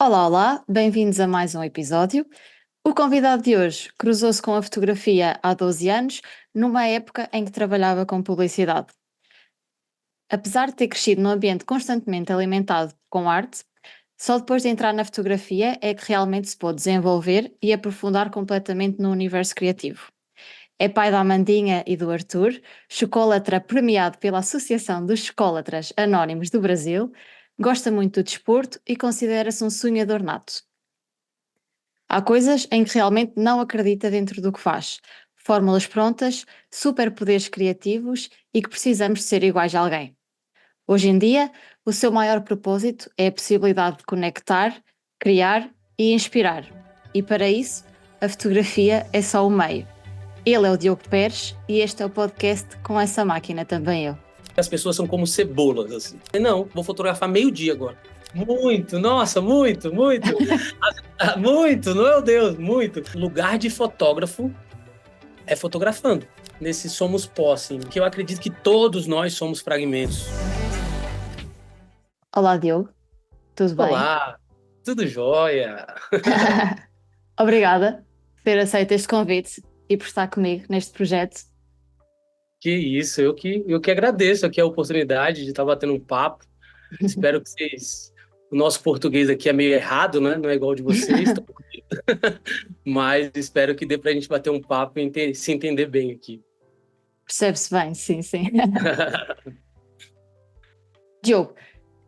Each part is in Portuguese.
Olá, olá, bem-vindos a mais um episódio. O convidado de hoje cruzou-se com a fotografia há 12 anos, numa época em que trabalhava com publicidade. Apesar de ter crescido num ambiente constantemente alimentado com arte, só depois de entrar na fotografia é que realmente se pôde desenvolver e aprofundar completamente no universo criativo. É pai da Amandinha e do Arthur, chocólatra premiado pela Associação dos Chocólatras Anónimos do Brasil, gosta muito do desporto e considera-se um sonhador nato. Há coisas em que realmente não acredita dentro do que faz. Fórmulas prontas, superpoderes criativos e que precisamos de ser iguais a alguém. Hoje em dia, o seu maior propósito é a possibilidade de conectar, criar e inspirar. E para isso, a fotografia é só o meio. Ele é o Diogo Pérez e este é o podcast Com Essa Máquina Também Eu. As pessoas são como cebolas, assim. Não, vou fotografar meio-dia agora. Muito, nossa, muito. Muito, meu Deus, muito. Lugar de fotógrafo é fotografando. Nesse somos pó, assim, que eu acredito que todos nós somos fragmentos. Olá, Diogo. Tudo bem? Olá, tudo jóia? Obrigada por ter aceito este convite e por estar comigo neste projeto. Que isso, eu que agradeço aqui a oportunidade de estar batendo um papo. Espero que vocês... O nosso português aqui é meio errado, né? Não é igual ao de vocês, mas espero que dê pra gente bater um papo e se entender bem aqui. Percebe-se bem, sim, sim. Diogo,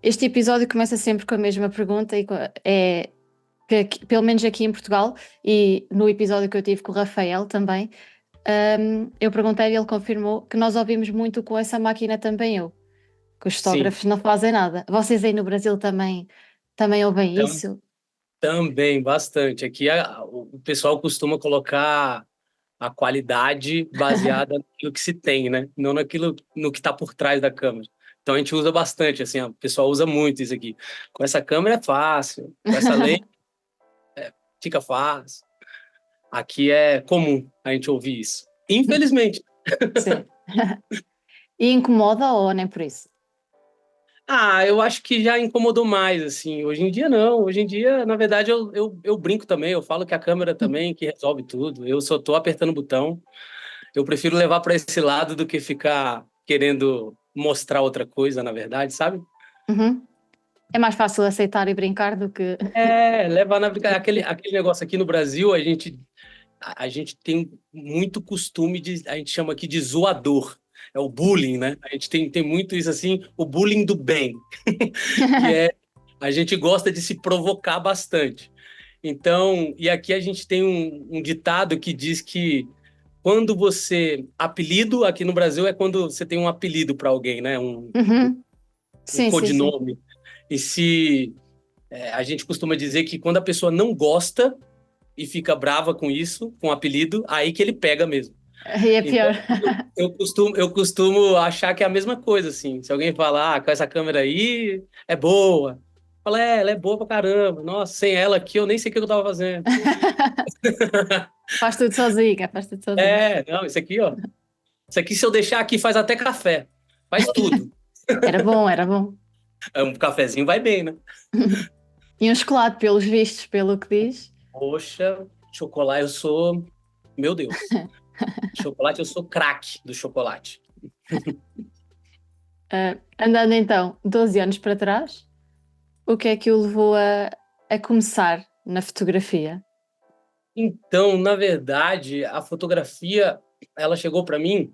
este episódio começa sempre com a mesma pergunta e é que pelo menos aqui em Portugal e no episódio que eu tive com o Rafael também, eu perguntei e ele confirmou que nós ouvimos muito com essa máquina também eu, que os Sim, fotógrafos não fazem nada. Vocês aí no Brasil também ouvem tam- isso? também, bastante. Aqui o pessoal costuma colocar a qualidade baseada naquilo que se tem, né? Não no que está por trás da câmera. Então a gente usa bastante, assim, o pessoal usa muito isso aqui. Com essa câmera é fácil, com essa lente fica fácil. Aqui é comum a gente ouvir isso. Infelizmente. Sim. E incomoda ou nem por isso? Eu acho que já incomodou mais, assim. Hoje em dia, não. Hoje em dia, na verdade, eu brinco também. Eu falo que a câmera também que resolve tudo. Eu só tô apertando o botão. Eu prefiro levar para esse lado do que ficar querendo mostrar outra coisa, na verdade, sabe? Uhum. É mais fácil aceitar e brincar do que. Levar na brincadeira. Aquele negócio aqui no Brasil, a gente tem muito costume a gente chama aqui de zoador. É o bullying, né? A gente tem muito isso assim, o bullying do bem, que é a gente gosta de se provocar bastante. Então, e aqui a gente tem um ditado que diz que quando apelido aqui no Brasil é quando você tem um apelido para alguém, né? Uhum. Um Sim, sim, sim. codinome. E se a gente costuma dizer que quando a pessoa não gosta e fica brava com isso, com o apelido, aí que ele pega mesmo. Aí é Então, pior. eu costumo achar que é a mesma coisa, assim. Se alguém falar, com essa câmera aí é boa, fala, ela é boa pra caramba. Nossa, sem ela aqui eu nem sei o que eu tava fazendo. Faz tudo sozinha, faz tudo sozinha. Não, isso aqui, ó. Isso aqui, se eu deixar aqui, faz até café. Faz tudo. Era bom, era bom. Um cafezinho vai bem, né? E um chocolate, pelos vistos, pelo que diz. Poxa, chocolate, eu sou. Meu Deus. Chocolate, eu sou craque do chocolate. Andando então 12 anos para trás, o que é que o levou a começar na fotografia? Então, na verdade, a fotografia, ela chegou para mim,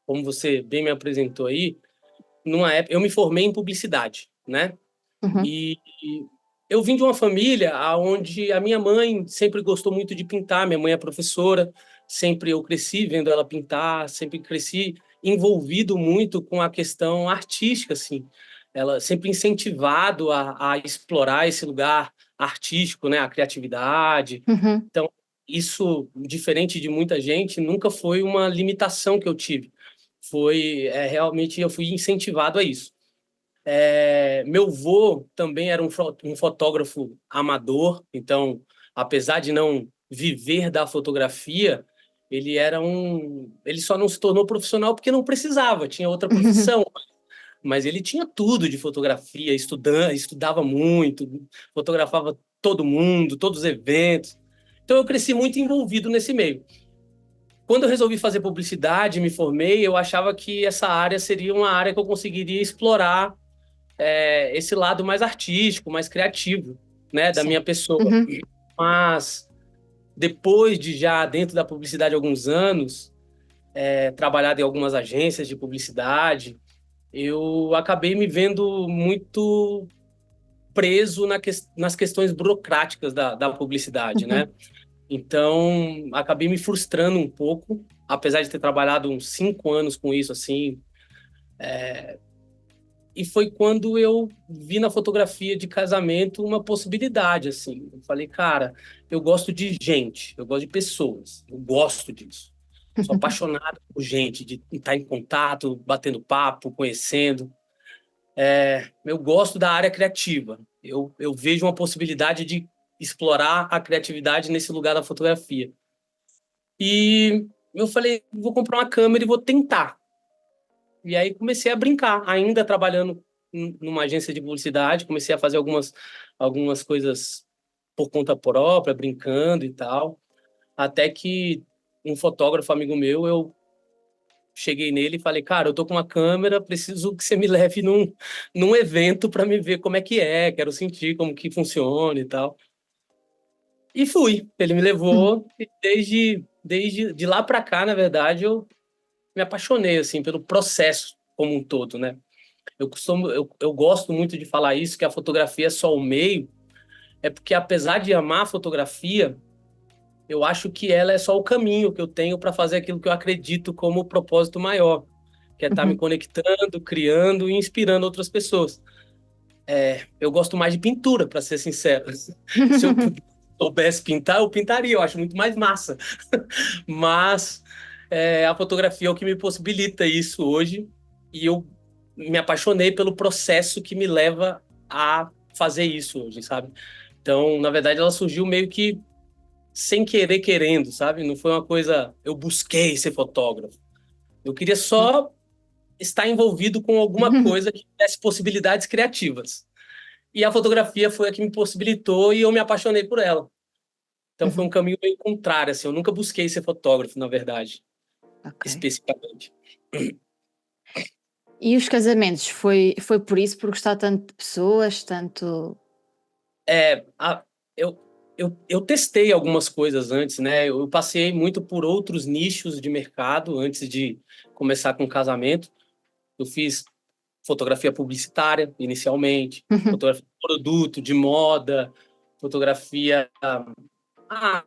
como você bem me apresentou aí, numa época, eu me formei em publicidade, né? Uhum. E eu vim de uma família onde a minha mãe sempre gostou muito de pintar, minha mãe é professora, sempre eu cresci vendo ela pintar, sempre cresci envolvido muito com a questão artística, assim. Ela sempre incentivado a explorar esse lugar artístico, né, a criatividade. Uhum. Então, isso, diferente de muita gente, nunca foi uma limitação que eu tive. Realmente, eu fui incentivado a isso. Meu avô também era um fotógrafo amador, então, apesar de não viver da fotografia, ele só não se tornou profissional porque não precisava, tinha outra profissão. mas ele tinha tudo de fotografia, estudava muito, fotografava todo mundo, todos os eventos. Então eu cresci muito envolvido nesse meio. Quando eu resolvi fazer publicidade, me formei, eu achava que essa área seria uma área que eu conseguiria explorar esse lado mais artístico, mais criativo, né, da minha Sim. pessoa. Uhum. Mas depois de já dentro da publicidade há alguns anos, trabalhado em algumas agências de publicidade, eu acabei me vendo muito preso nas questões burocráticas da publicidade, né? Uhum. Então, acabei me frustrando um pouco, apesar de ter trabalhado uns 5 anos com isso, assim. E foi quando eu vi na fotografia de casamento uma possibilidade, assim. Eu falei, cara, eu gosto de gente, eu gosto de pessoas, eu gosto disso. Sou apaixonado por gente, de estar em contato, batendo papo, conhecendo. Eu gosto da área criativa. Eu vejo uma possibilidade de explorar a criatividade nesse lugar da fotografia. E eu falei, vou comprar uma câmera e vou tentar. E aí comecei a brincar, ainda trabalhando numa agência de publicidade, comecei a fazer algumas coisas por conta própria, brincando e tal, até que um fotógrafo amigo meu, eu cheguei nele e falei, cara, eu tô com uma câmera, preciso que você me leve num evento para me ver como é que é, quero sentir como que funciona e tal. E fui, ele me levou e desde de lá para cá, na verdade, eu me apaixonei assim pelo processo como um todo, né? Eu gosto muito de falar isso, que a fotografia é só o meio, é porque apesar de amar a fotografia, eu acho que ela é só o caminho que eu tenho para fazer aquilo que eu acredito como o propósito maior, que é estar me Uhum. conectando, criando e inspirando outras pessoas. Eu gosto mais de pintura, para ser sincero. Se eu soubesse pintar, eu pintaria, eu acho muito mais massa. Mas a fotografia é o que me possibilita isso hoje, e eu me apaixonei pelo processo que me leva a fazer isso hoje, sabe? Então, na verdade, ela surgiu meio que sem querer, querendo, sabe? Não foi uma coisa, eu busquei ser fotógrafo. Eu queria só estar envolvido com alguma coisa que tivesse possibilidades criativas. E a fotografia foi a que me possibilitou e eu me apaixonei por ela. Então foi um Uhum. caminho meio contrário, assim. Eu nunca busquei ser fotógrafo, na verdade, Ok. especificamente. E os casamentos, foi por isso, por gostar tanto de pessoas, tanto. É, a, eu, eu testei algumas coisas antes, né? Eu passei muito por outros nichos de mercado antes de começar com casamento. Eu fiz fotografia publicitária, inicialmente, Uhum. fotografia de produto, de moda, fotografia ah,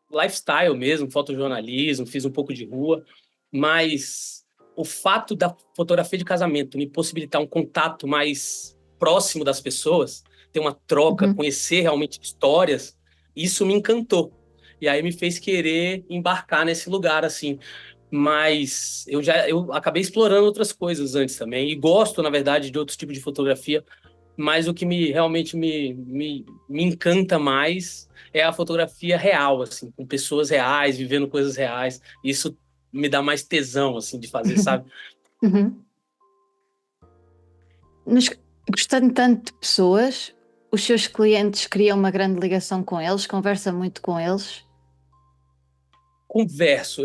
lifestyle mesmo, fotojornalismo, fiz um pouco de rua, mas o fato da fotografia de casamento me possibilitar um contato mais próximo das pessoas, ter uma troca, Uhum. conhecer realmente histórias, isso me encantou. E aí me fez querer embarcar nesse lugar assim. Mas eu acabei explorando outras coisas antes também e gosto, na verdade, de outros tipos de fotografia, mas o que realmente me encanta mais é a fotografia real, assim, com pessoas reais, vivendo coisas reais. Isso me dá mais tesão, assim, de fazer, sabe? Uhum. Mas gostando tanto de pessoas, os seus clientes criam uma grande ligação com eles, conversa muito com eles. Converso.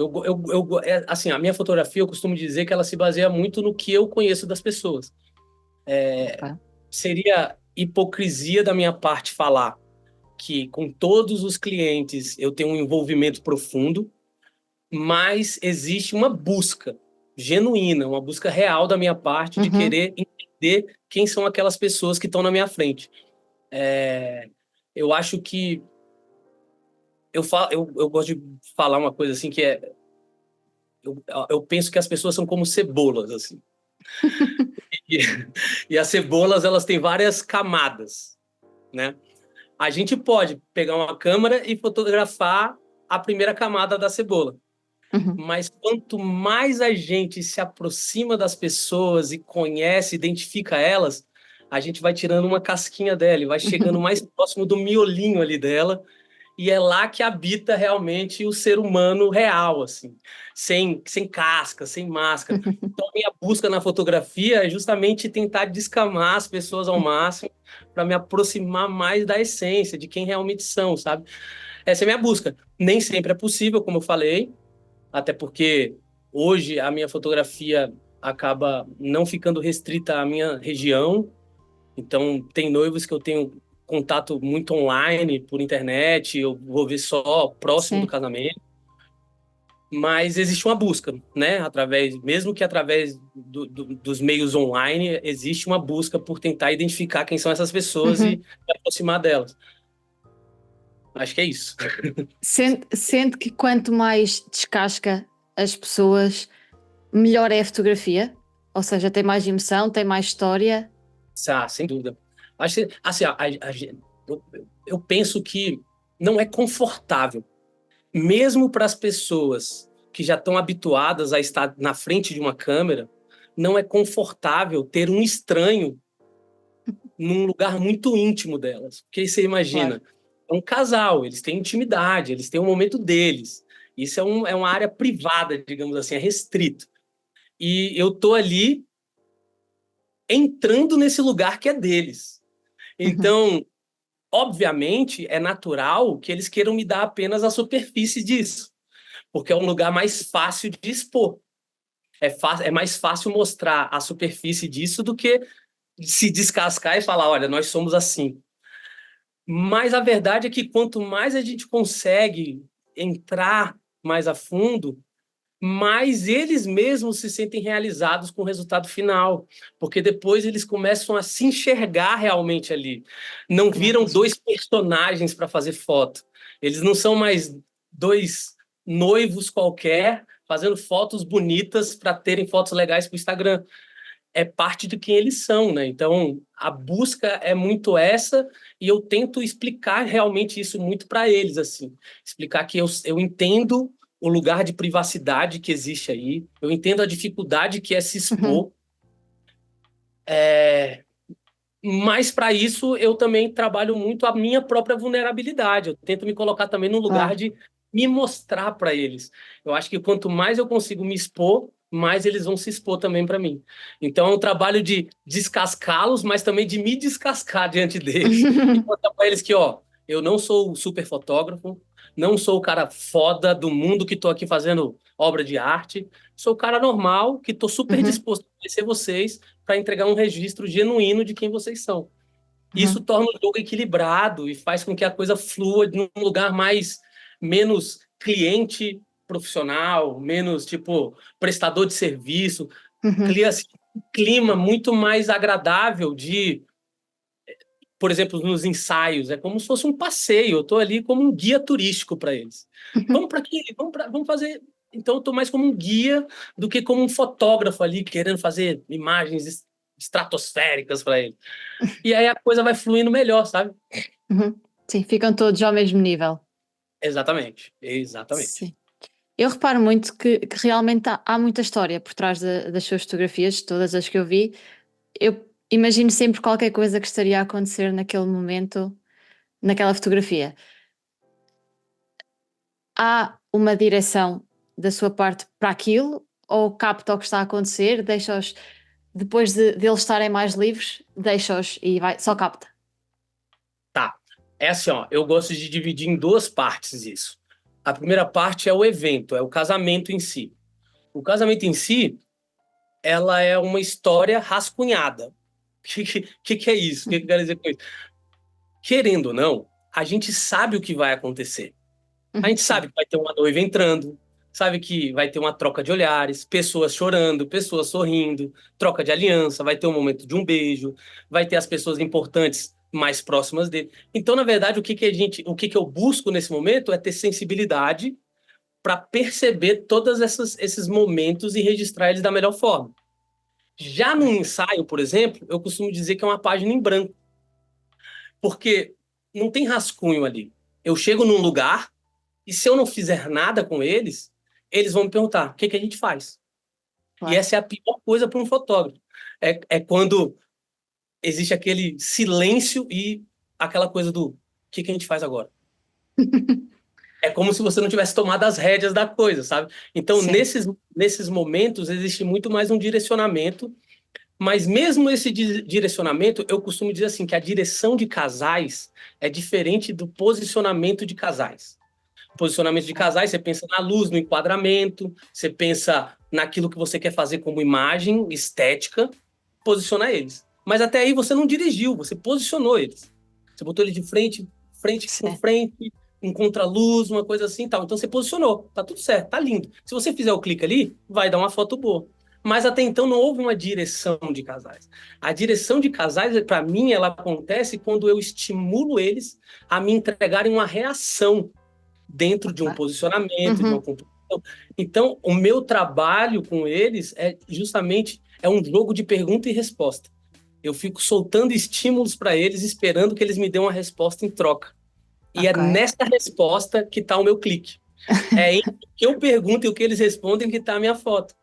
Assim, a minha fotografia, eu costumo dizer que ela se baseia muito no que eu conheço das pessoas. Ok. Seria hipocrisia da minha parte falar que com todos os clientes eu tenho um envolvimento profundo, mas existe uma busca genuína, uma busca real da minha parte de Uhum. querer entender quem são aquelas pessoas que estão na minha frente. Eu acho que eu gosto de falar uma coisa assim que eu penso que as pessoas são como cebolas assim. E, e as cebolas elas têm várias camadas, né? A gente pode pegar uma câmera e fotografar a primeira camada da cebola. Uhum. Mas quanto mais a gente se aproxima das pessoas e conhece, identifica elas, a gente vai tirando uma casquinha dela e vai chegando mais próximo do miolinho ali dela. e é lá que habita realmente o ser humano real, assim, sem casca, sem máscara. Então, a minha busca na fotografia é justamente tentar descamar as pessoas ao máximo para me aproximar mais da essência, de quem realmente são, sabe? Essa é a minha busca. Nem sempre é possível, como eu falei, até porque hoje a minha fotografia acaba não ficando restrita à minha região. Então, tem noivos que eu tenho contato muito online, por internet, eu vou ver só próximo do Sim. casamento. Mas existe uma busca, né? Mesmo que através dos meios online, existe uma busca por tentar identificar quem são essas pessoas e Uhum. me aproximar delas. Acho que é isso. Sente que quanto mais descasca as pessoas, melhor é a fotografia? Ou seja, tem mais emoção, tem mais história? Ah, sem dúvida. Acho que, assim, eu penso que não é confortável, mesmo para as pessoas que já estão habituadas a estar na frente de uma câmera, não é confortável ter um estranho num lugar muito íntimo delas. Porque você Claro. imagina, é um casal, eles têm intimidade, eles têm um momento deles. Isso é uma área privada, digamos assim, é restrito. E eu tô ali entrando nesse lugar que é deles. Uhum. Então, obviamente, é natural que eles queiram me dar apenas a superfície disso, porque é um lugar mais fácil de expor. É mais fácil mostrar a superfície disso do que se descascar e falar, olha, nós somos assim. Mas a verdade é que quanto mais a gente consegue entrar mais a fundo, mais eles mesmos se sentem realizados com o resultado final, porque depois eles começam a se enxergar realmente ali. Não Também viram acho. dois personagens para fazer foto. Eles não são mais dois noivos qualquer fazendo fotos bonitas para terem fotos legais para o Instagram. É parte de quem eles são, né? Então, a busca é muito essa, e eu tento explicar realmente isso muito para eles, assim. Explicar que eu entendo o lugar de privacidade que existe aí, eu entendo a dificuldade que é se Uhum. expor, mas para isso eu também trabalho muito a minha própria vulnerabilidade. Eu tento me colocar também no lugar Claro. de me mostrar para eles. Eu acho que quanto mais eu consigo me expor, mais eles vão se expor também para mim. Então é um trabalho de descascá-los, mas também de me descascar diante deles e mostrar para eles que, ó, eu não sou o super fotógrafo, não sou o cara foda do mundo que estou aqui fazendo obra de arte, sou o cara normal que estou super Uhum. disposto a conhecer vocês para entregar um registro genuíno de quem vocês são. Isso Uhum. torna o jogo equilibrado e faz com que a coisa flua num lugar mais menos cliente profissional, menos tipo prestador de serviço, Uhum. cria assim, um clima muito mais agradável de, por exemplo, nos ensaios, é como se fosse um passeio, eu estou ali como um guia turístico para eles. Vamos para aqui, vamos fazer. Então, eu estou mais como um guia do que como um fotógrafo ali querendo fazer imagens estratosféricas para eles. E aí a coisa vai fluindo melhor, sabe? Uhum. Sim, ficam todos ao mesmo nível. Exatamente, exatamente. Sim. Eu reparo muito que realmente há muita história por trás das suas fotografias, todas as que eu vi. Eu imagino sempre qualquer coisa que estaria a acontecer naquele momento, naquela fotografia. Há uma direção da sua parte para aquilo, ou capta o que está a acontecer, deixa-os, depois de eles estarem mais livres, deixa-os e vai, só capta. Tá. É assim, ó, eu gosto de dividir em duas partes isso. A primeira parte é o evento, é o casamento em si. O casamento em si, ela é uma história rascunhada. O que é isso? O que eu quero dizer com isso? Querendo ou não, a gente sabe o que vai acontecer. A gente Sim. sabe que vai ter uma noiva entrando, sabe que vai ter uma troca de olhares, pessoas chorando, pessoas sorrindo, troca de aliança, vai ter um momento de um beijo, vai ter as pessoas importantes mais próximas dele. Então, na verdade, o que que eu busco nesse momento é ter sensibilidade para perceber esses momentos e registrar eles da melhor forma. Já no ensaio, por exemplo, eu costumo dizer que é uma página em branco, porque não tem rascunho ali. Eu chego num lugar e se eu não fizer nada com eles, eles vão me perguntar: o que que a gente faz? E Claro. essa é a pior coisa para um fotógrafo. É quando existe aquele silêncio e aquela coisa do: o que que a gente faz agora? É como se você não tivesse tomado as rédeas da coisa, sabe? Então, Sim. nesses momentos, existe muito mais um direcionamento, mas mesmo esse direcionamento, eu costumo dizer assim, que a direção de casais é diferente do posicionamento de casais. Posicionamento de casais, você pensa na luz, no enquadramento, você pensa naquilo que você quer fazer como imagem, estética, posiciona eles. Mas até aí você não dirigiu, você posicionou eles. Você botou ele de frente, frente com Sim. frente, em contraluz, uma coisa assim e tal. Então você posicionou, tá tudo certo, tá lindo. Se você fizer o clique ali, vai dar uma foto boa. Mas até então não houve uma direção de casais. A direção de casais, para mim, ela acontece quando eu estimulo eles a me entregarem uma reação dentro de um Ok. posicionamento, de uma Uhum. composição. Então, o meu trabalho com eles é justamente um jogo de pergunta e resposta. Eu fico soltando estímulos para eles, esperando que eles me dêem uma resposta em troca. E é Ok. nessa resposta que está o meu clique. É em que eu pergunto e o que eles respondem que está a minha foto.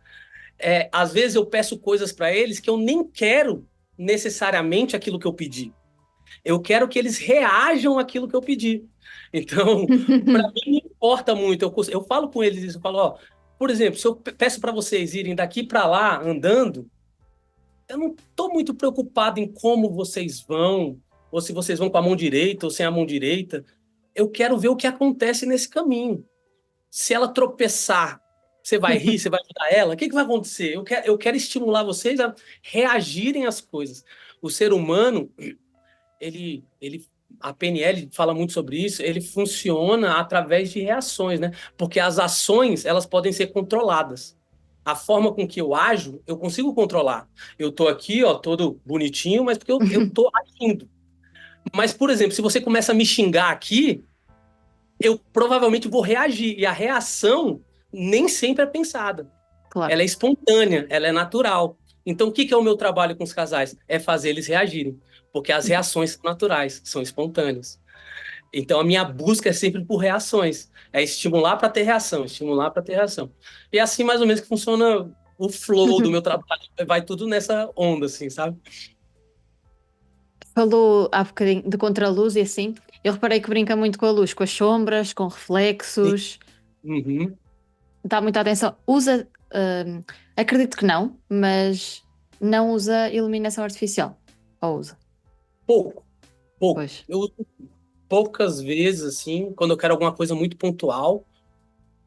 Às vezes eu peço coisas para eles que eu nem quero necessariamente aquilo que eu pedi. Eu quero que eles reajam àquilo que eu pedi. Então, para mim não importa muito. Eu falo com eles isso, eu falo, ó, por exemplo, se eu peço para vocês irem daqui para lá andando, eu não estou muito preocupado em como vocês vão, ou se vocês vão com a mão direita ou sem a mão direita. Eu quero ver o que acontece nesse caminho. Se ela tropeçar, você vai rir, você vai ajudar ela? O que vai acontecer? Eu quero estimular vocês a reagirem às coisas. O ser humano, ele, a PNL fala muito sobre isso, ele funciona através de reações, né? Porque as ações, elas podem ser controladas. A forma com que eu ajo, eu consigo controlar. Eu tô aqui, ó, todo bonitinho, mas porque eu tô agindo. Mas, por exemplo, se você começa a me xingar aqui, eu provavelmente vou reagir. E a reação nem sempre é pensada. Claro. Ela é espontânea, ela é natural. Então, o que é o meu trabalho com os casais? É fazer eles reagirem, porque as reações são naturais, são espontâneas. Então, a minha busca é sempre por reações, é estimular para ter reação, estimular para ter reação. E é assim, mais ou menos, que funciona o flow do meu trabalho, vai tudo nessa onda, assim, sabe? Falou há bocadinho de contraluz e assim. Eu reparei que brinca muito com a luz, com as sombras, com reflexos. Uhum. Dá muita atenção. Usa, acredito que não, mas não usa iluminação artificial. Ou usa? Pouco, pouco. Pois. Eu uso poucas vezes, assim, quando eu quero alguma coisa muito pontual,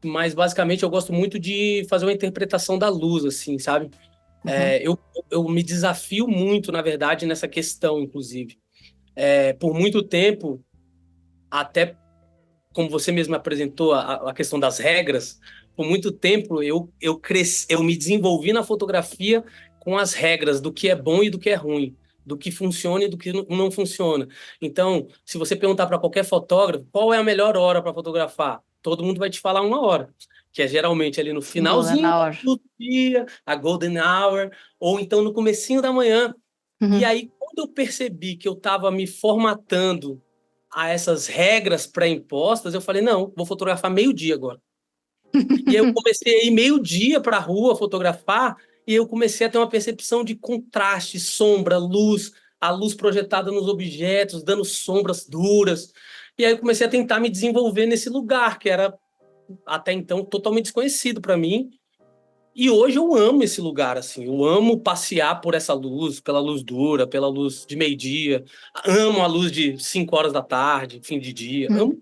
mas basicamente eu gosto muito de fazer uma interpretação da luz, assim, sabe? Uhum. Eu me desafio muito, na verdade, nessa questão, inclusive. Por muito tempo, até como você mesmo apresentou a questão das regras, por muito tempo eu me desenvolvi na fotografia com as regras do que é bom e do que é ruim, do que funciona e do que não funciona. Então, se você perguntar para qualquer fotógrafo qual é a melhor hora para fotografar, todo mundo vai te falar uma hora, que é geralmente ali no Golden finalzinho Hour. do dia, a golden hour, ou então no comecinho da manhã. E Uhum. aí, quando eu percebi que eu estava me formatando a essas regras pré-impostas, eu falei, não, vou fotografar meio-dia agora. E aí eu comecei a ir meio-dia para a rua fotografar, e eu comecei a ter uma percepção de contraste, sombra, luz, a luz projetada nos objetos, dando sombras duras. E aí eu comecei a tentar me desenvolver nesse lugar, que era até então totalmente desconhecido para mim, e hoje eu amo esse lugar, assim. Eu amo passear por essa luz, pela luz dura, pela luz de meio-dia. Amo a luz de 5 horas da tarde, fim de dia. Uhum. Amo.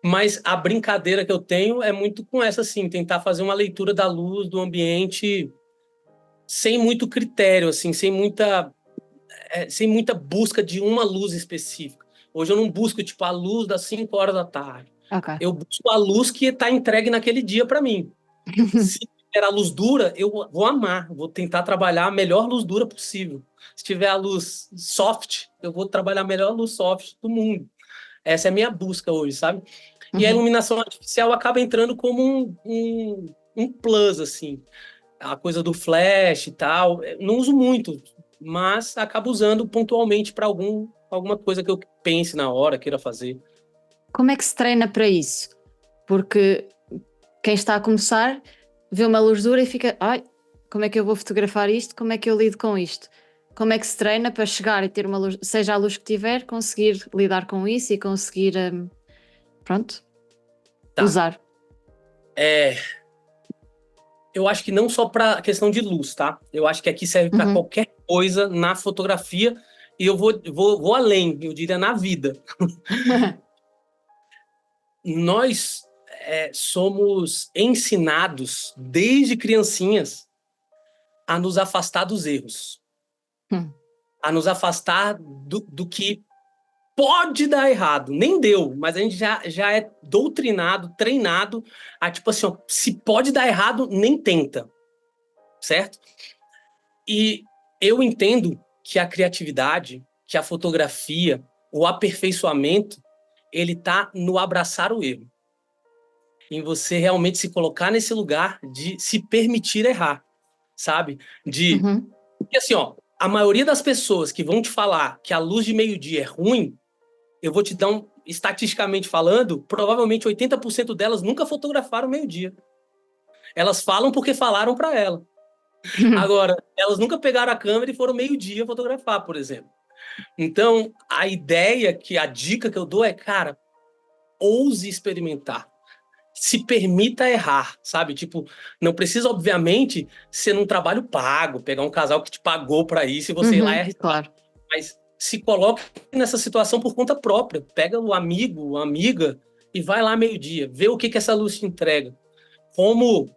Mas a brincadeira que eu tenho é muito com essa, assim, tentar fazer uma leitura da luz, do ambiente, sem muito critério, assim, sem muita busca de uma luz específica. Hoje eu não busco, tipo, a luz das 5 horas da tarde. Ok. Eu busco a luz que está entregue naquele dia para mim. Se tiver a luz dura, eu vou amar, vou tentar trabalhar a melhor luz dura possível. Se tiver a luz soft, eu vou trabalhar a melhor luz soft do mundo. Essa é a minha busca hoje, sabe? E a Uhum. iluminação artificial acaba entrando como um plus, assim. A coisa do flash e tal. Eu não uso muito, mas acabo usando pontualmente para alguma coisa que eu pense na hora, queira fazer. Como é que se treina para isso? Porque quem está a começar vê uma luz dura e fica, ai, como é que eu vou fotografar isto? Como é que eu lido com isto? Como é que se treina para chegar e ter uma luz, seja a luz que tiver, conseguir lidar com isso e conseguir pronto, Tá. usar. Eu acho que não só para questão de luz, tá? Eu acho que aqui serve para qualquer coisa na fotografia e eu vou além, eu diria na vida. Nós somos ensinados desde criancinhas a nos afastar dos erros, a nos afastar do que pode dar errado. Nem deu, mas a gente já é doutrinado, treinado a tipo assim, ó, se pode dar errado, nem tenta, certo? E eu entendo que a criatividade, que a fotografia, o aperfeiçoamento, ele tá no abraçar o erro. Em você realmente se colocar nesse lugar de se permitir errar, sabe? Porque assim, ó, a maioria das pessoas que vão te falar que a luz de meio-dia é ruim, eu vou te dar estatisticamente falando, provavelmente 80% delas nunca fotografaram meio-dia. Elas falam porque falaram para ela. Agora, elas nunca pegaram a câmera e foram meio-dia fotografar, por exemplo. Então, a dica que eu dou é, cara, ouse experimentar. Se permita errar, sabe? Tipo, não precisa, obviamente, ser num trabalho pago, pegar um casal que te pagou para isso e você ir lá e arriscar. Claro. Mas se coloque nessa situação por conta própria. Pega o amigo, a amiga e vai lá meio-dia. Vê o que essa luz te entrega. Como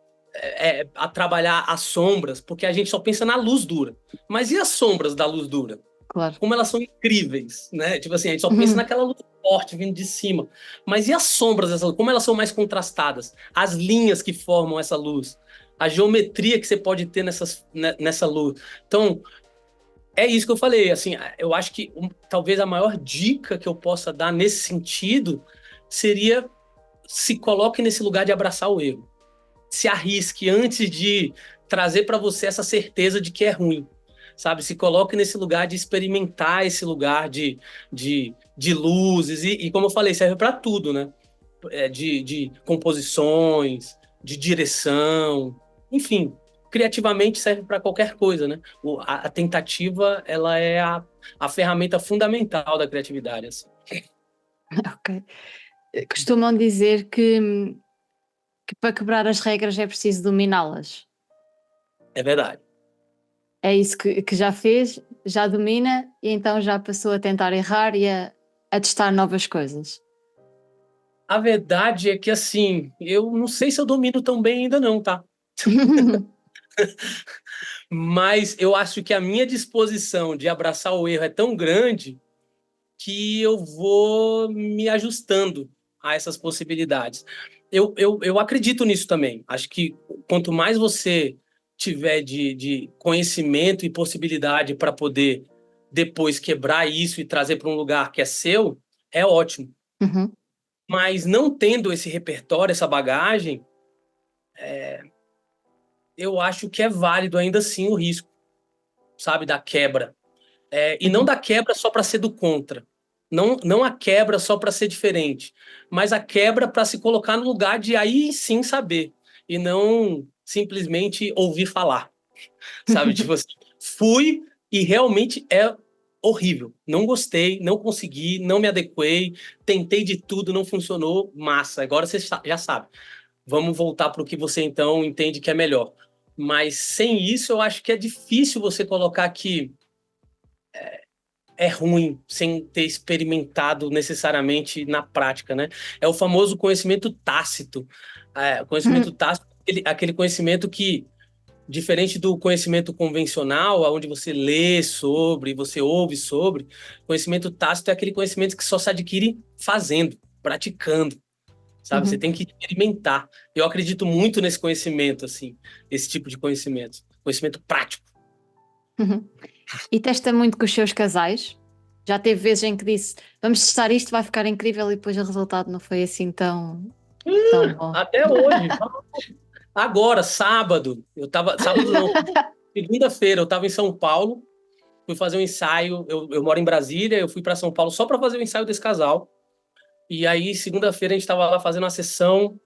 a trabalhar as sombras, porque a gente só pensa na luz dura. Mas e as sombras da luz dura? Claro. Como elas são incríveis, né? Tipo assim, a gente só pensa naquela luz forte vindo de cima. Mas e as sombras dessa luz? Como elas são mais contrastadas? As linhas que formam essa luz? A geometria que você pode ter nessa luz? Então, é isso que eu falei, assim, eu acho que talvez a maior dica que eu possa dar nesse sentido seria se coloque nesse lugar de abraçar o erro. Se arrisque antes de trazer para você essa certeza de que é ruim, sabe? Se coloque nesse lugar de experimentar esse lugar de luzes e como eu falei, serve para tudo, né? De composições, de direção, enfim, criativamente serve para qualquer coisa, né? A tentativa, ela é a ferramenta fundamental da criatividade, assim. Ok. Costumam dizer que para quebrar as regras é preciso dominá-las. É verdade. É isso que já fez, já domina e então já passou a tentar errar e a testar novas coisas. A verdade é que, assim, eu não sei se eu domino tão bem ainda não, tá? Mas eu acho que a minha disposição de abraçar o erro é tão grande que eu vou me ajustando a essas possibilidades. Eu acredito nisso também. Acho que quanto mais você tiver de conhecimento e possibilidade para poder depois quebrar isso e trazer para um lugar que é seu, é ótimo. Mas não tendo esse repertório, essa bagagem, eu acho que é válido ainda assim o risco, sabe, da quebra. E não da quebra só para ser do contra. Não a quebra só para ser diferente, mas a quebra para se colocar no lugar de aí sim saber e não simplesmente ouvir falar, sabe? Tipo assim, fui e realmente é horrível. Não gostei, não consegui, não me adequei, tentei de tudo, não funcionou, massa. Agora você já sabe. Vamos voltar para o que você então entende que é melhor. Mas sem isso, eu acho que é difícil você colocar que é ruim sem ter experimentado necessariamente na prática, né? É o famoso conhecimento tácito. Conhecimento tácito, aquele conhecimento que, diferente do conhecimento convencional, onde você lê sobre, você ouve sobre, conhecimento tácito é aquele conhecimento que só se adquire fazendo, praticando, sabe? Você tem que experimentar. Eu acredito muito nesse conhecimento, assim, esse tipo de conhecimento prático. E testa muito com os seus casais? Já teve vezes em que disse, vamos testar isto, vai ficar incrível e depois o resultado não foi assim tão bom. Até hoje. Agora, sábado, sábado não, segunda-feira eu estava em São Paulo, fui fazer um ensaio, eu moro em Brasília, eu fui para São Paulo só para fazer o ensaio desse casal, e aí segunda-feira a gente estava lá fazendo uma sessão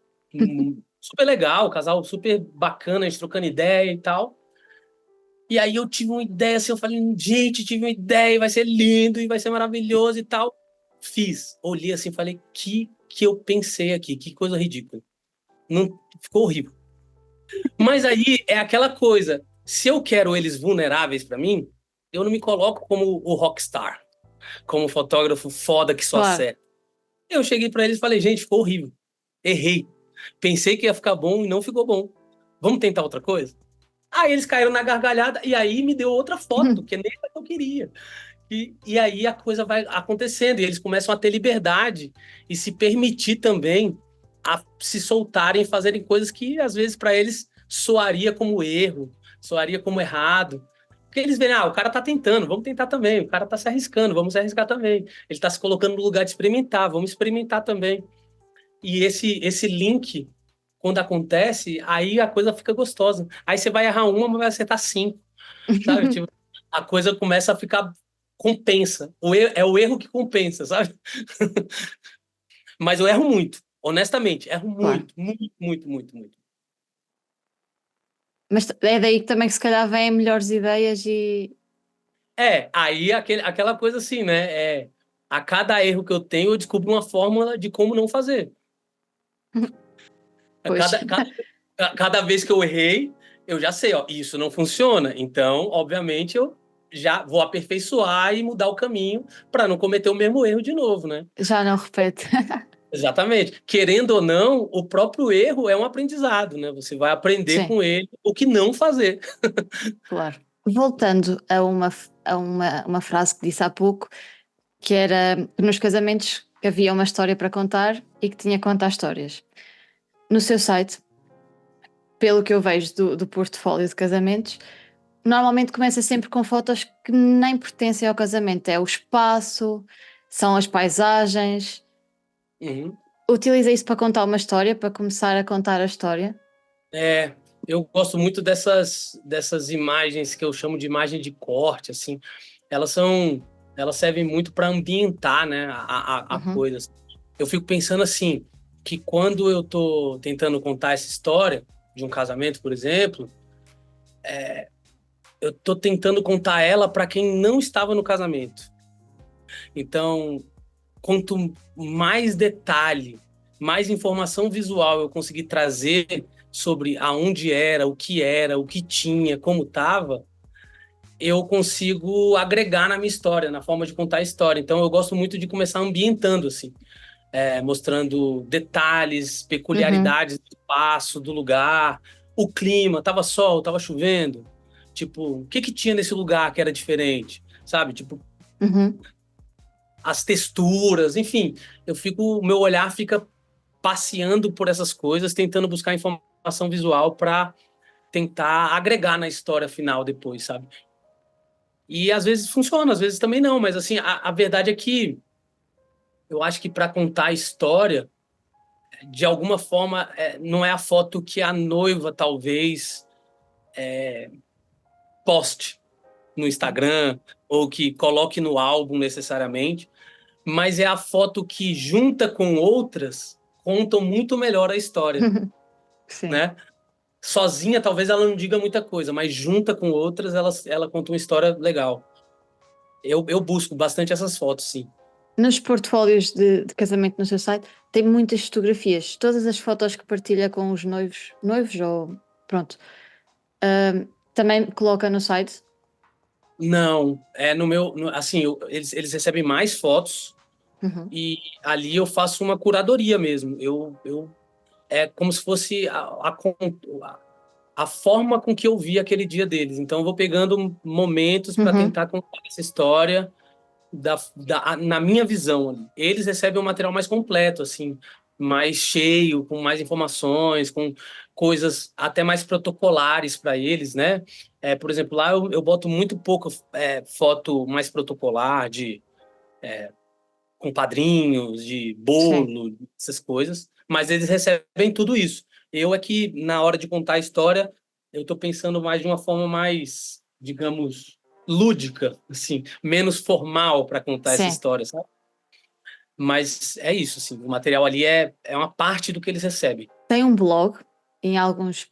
super legal, casal super bacana, a gente trocando ideia e tal, e aí eu tive uma ideia assim, eu falei, gente, tive uma ideia, vai ser lindo, e vai ser maravilhoso e tal, Fiz. Olhei assim e falei, que eu pensei aqui? Que coisa ridícula. Não, ficou horrível. Mas aí é aquela coisa, se eu quero eles vulneráveis para mim, eu não me coloco como o rockstar, como o fotógrafo foda que só Claro. acerta. Eu cheguei para eles e falei, gente, ficou horrível. Errei. Pensei que ia ficar bom e não ficou bom. Vamos tentar outra coisa? Aí eles caíram na gargalhada e aí me deu outra foto, que nem a que eu queria. E aí a coisa vai acontecendo e eles começam a ter liberdade e se permitir também a se soltarem e fazerem coisas que às vezes para eles soaria como erro, soaria como errado. Porque eles veem, o cara tá tentando, vamos tentar também. O cara tá se arriscando, vamos se arriscar também. Ele tá se colocando no lugar de experimentar, vamos experimentar também. E esse link, quando acontece, aí a coisa fica gostosa. Aí você vai errar uma, mas vai acertar 5, sabe? Tipo, a coisa começa a ficar compensa. É o erro que compensa, sabe? Mas eu erro muito, honestamente, erro Claro. muito, muito, muito, muito, muito. Mas é daí que também que se calhar vêm melhores ideias e. Aí aquela coisa assim, né? A cada erro que eu tenho, eu descubro uma fórmula de como não fazer. A Pois. cada vez que eu errei, eu já sei, ó, isso não funciona. Então, obviamente, eu já vou aperfeiçoar e mudar o caminho para não cometer o mesmo erro de novo, né? Já não repete. Exatamente. Querendo ou não, o próprio erro é um aprendizado, né? Você vai aprender Sim, com ele o que não fazer. claro. Voltando a uma frase que disse há pouco, que era que nos casamentos havia uma história para contar e que tinha que contar histórias. No seu site, pelo que eu vejo do portfólio de casamentos, normalmente começa sempre com fotos que nem pertencem ao casamento. É o espaço, são as paisagens. Uhum. Utiliza isso para contar uma história, para começar a contar a história. Eu gosto muito dessas imagens que eu chamo de imagem de corte, assim. Elas servem muito para ambientar, né, a Uhum, coisa. Eu fico pensando assim, que quando eu tô tentando contar essa história de um casamento, por exemplo, eu tô tentando contar ela para quem não estava no casamento. Então, quanto mais detalhe, mais informação visual eu conseguir trazer sobre aonde era, o que tinha, como estava, eu consigo agregar na minha história, na forma de contar a história. Então, eu gosto muito de começar ambientando, assim, mostrando detalhes, uhum, peculiaridades do espaço, do lugar, o clima, tava sol, tava chovendo, tipo, o que que tinha nesse lugar que era diferente, sabe? Tipo, uhum. as texturas, enfim, o meu olhar fica passeando por essas coisas, tentando buscar informação visual para tentar agregar na história final depois, sabe? E às vezes funciona, às vezes também não, mas assim, a verdade é que eu acho que para contar a história, de alguma forma, não é a foto que a noiva talvez poste no Instagram ou que coloque no álbum necessariamente, mas é a foto que junta com outras contam muito melhor a história, Sim. né? Sozinha talvez ela não diga muita coisa, mas junta com outras ela conta uma história legal. Eu busco bastante essas fotos, sim. Nos portfólios de casamento no seu site, tem muitas fotografias. Todas as fotos que partilha com os noivos ou pronto, também coloca no site. Não, no meu, assim, eles recebem mais fotos Uhum, e ali eu faço uma curadoria mesmo. É como se fosse a forma com que eu vi aquele dia deles. Então eu vou pegando momentos para uhum, tentar contar essa história na minha visão ali. Eles recebem um material mais completo, assim, mais cheio, com mais informações, com coisas até mais protocolares para eles, né? Por exemplo, lá eu boto muito pouco foto mais protocolar com padrinhos, de sim. bolo, essas coisas, mas eles recebem tudo isso. Eu é que, na hora de contar a história, eu estou pensando mais de uma forma mais, digamos, lúdica, assim, menos formal para contar essa Sim. história, sabe? Mas é isso, assim, o material ali é uma parte do que eles recebem. Tem um blog, em alguns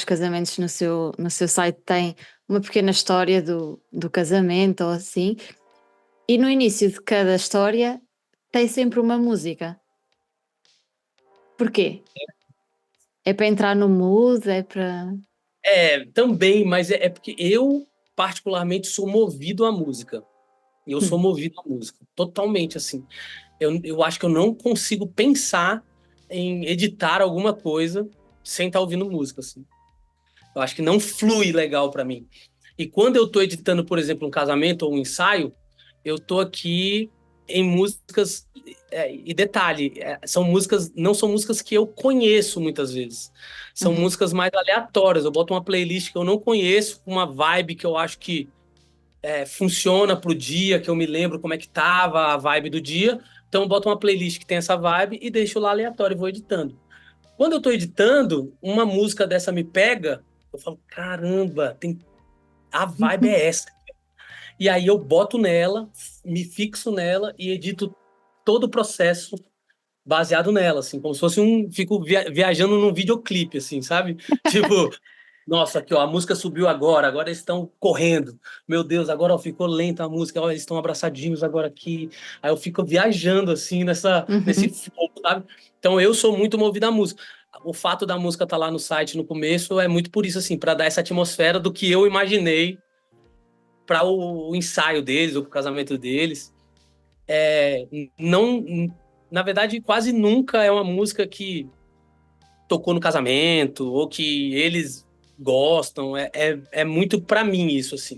casamentos no seu site tem uma pequena história do casamento ou assim. E no início de cada história tem sempre uma música. Porquê? É para entrar no mood? É para... Também, mas é porque eu, particularmente, sou movido à música. Eu sou movido à música, totalmente, assim. Eu acho que eu não consigo pensar em editar alguma coisa sem estar ouvindo música, assim. Eu acho que não flui legal para mim. E quando eu estou editando, por exemplo, um casamento ou um ensaio, eu estou aqui em músicas, e detalhe, não são músicas que eu conheço muitas vezes. São músicas mais aleatórias. Eu boto uma playlist que eu não conheço, uma vibe que eu acho que funciona pro dia, que eu me lembro como é que tava a vibe do dia. Então eu boto uma playlist que tem essa vibe e deixo lá aleatório e vou editando. Quando eu tô editando, uma música dessa me pega, eu falo, caramba, a vibe é essa. E aí eu boto nela, me fixo nela e edito todo o processo baseado nela, assim, como se fosse fico viajando num videoclipe, assim, sabe? Tipo, nossa, aqui, ó, a música subiu agora eles estão correndo. Meu Deus, agora ó, ficou lenta a música, ó, eles estão abraçadinhos agora aqui. Aí eu fico viajando, assim, nesse flow, sabe? Então eu sou muito movido à música. O fato da música estar lá no site no começo é muito por isso, assim, para dar essa atmosfera do que eu imaginei para o ensaio deles, ou para o casamento deles. Não, na verdade, quase nunca é uma música que tocou no casamento ou que eles gostam. É muito para mim isso, assim.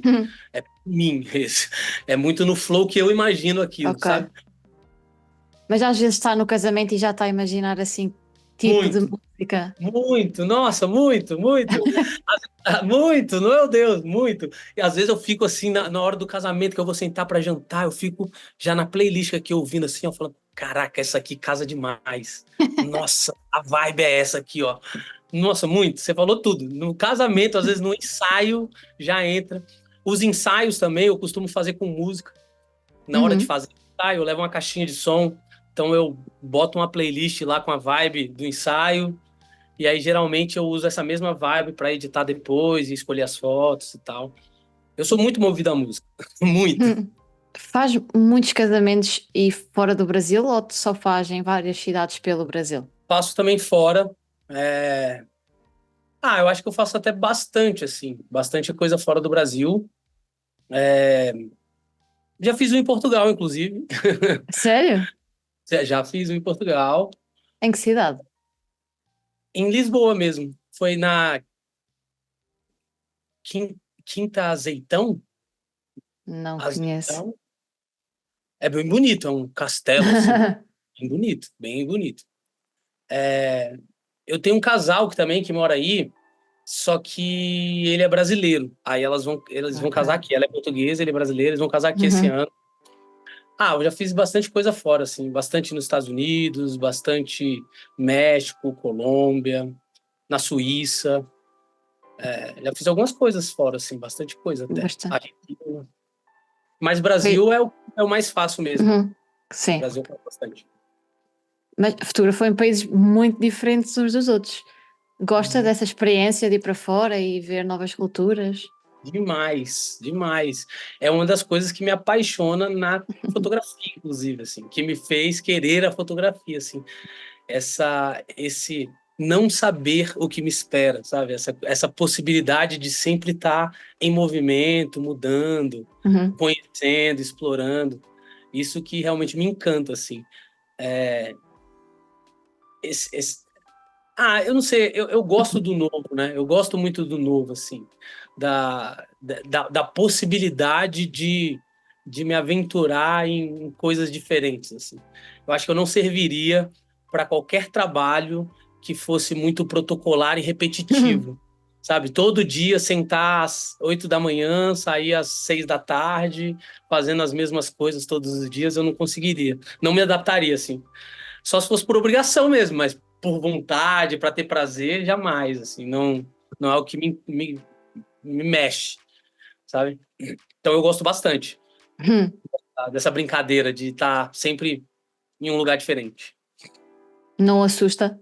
É pra mim isso. É muito no flow que eu imagino aquilo, Ok. sabe? Mas às vezes está no casamento e já está a imaginar assim, tipo de Muito, música. muito, nossa, muito, muito. Muito, meu Deus, muito. E às vezes eu fico assim, na hora do casamento, que eu vou sentar para jantar, eu fico já na playlist aqui ouvindo assim, ó, falando, caraca, essa aqui casa demais. Nossa, a vibe é essa aqui, ó. Nossa, muito, você falou tudo. No casamento, às vezes no ensaio já entra. Os ensaios também eu costumo fazer com música. Na hora de fazer ensaio, eu levo uma caixinha de som, então eu boto uma playlist lá com a vibe do ensaio, e aí geralmente eu uso essa mesma vibe para editar depois e escolher as fotos e tal. Eu sou muito movido à música, muito. Faz muitos casamentos e fora do Brasil ou só faz em várias cidades pelo Brasil? Faço também fora. é, eu acho que eu faço até bastante, assim, bastante coisa fora do Brasil. Já fiz um em Portugal, inclusive. Sério? Já fiz um em Portugal. Em que cidade? Em Lisboa mesmo. Foi na Quinta Azeitão. Não conheço. Azeitão. É bem bonito, é um castelo, assim. Bem bonito, bem bonito. Eu tenho um casal que também que mora aí, só que ele é brasileiro. Aí eles vão Ok. casar aqui. Ela é portuguesa, ele é brasileiro, eles vão casar aqui esse ano. Eu já fiz bastante coisa fora, assim, bastante nos Estados Unidos, bastante México, Colômbia, na Suíça. Já fiz algumas coisas fora, assim, bastante coisa até. Bastante. Argentina. Mas Foi- Brasil é o mais fácil mesmo. Sim. Brasil é bastante. Mas fotografou em países muito diferentes uns dos outros. Gosta dessa experiência de ir para fora e ver novas culturas? Demais, demais. É uma das coisas que me apaixona na fotografia, inclusive, assim, que me fez querer a fotografia, assim, esse não saber o que me espera, sabe? Essa possibilidade de sempre estar em movimento, mudando, conhecendo, explorando. Isso que realmente me encanta, assim. Esse, esse, eu não sei, eu gosto do novo, né? Eu gosto muito do novo, assim, da possibilidade de me aventurar em coisas diferentes, assim. Eu acho que eu não serviria para qualquer trabalho que fosse muito protocolar e repetitivo, sabe? Todo dia sentar às 8 da manhã, sair às 6 da tarde, fazendo as mesmas coisas todos os dias, eu não conseguiria. Não me adaptaria, assim. Só se fosse por obrigação mesmo, mas por vontade, para ter prazer, jamais, assim, não é o que me mexe, sabe? Então eu gosto bastante dessa brincadeira de estar sempre em um lugar diferente. Não assusta?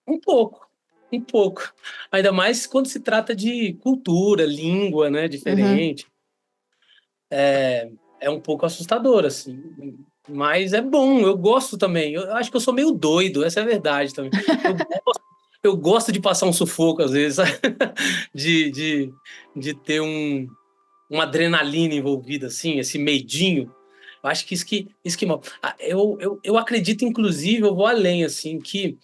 Um pouco, um pouco. Ainda mais quando se trata de cultura, língua, né, diferente. É um pouco assustador, assim. Mas é bom, eu gosto também. Eu acho que eu sou meio doido, essa é a verdade também. Eu gosto, eu gosto de passar um sufoco às vezes, sabe? De, de, de ter uma adrenalina envolvida, assim, esse medinho. Eu acho que isso que eu acredito, inclusive, eu vou além, assim, que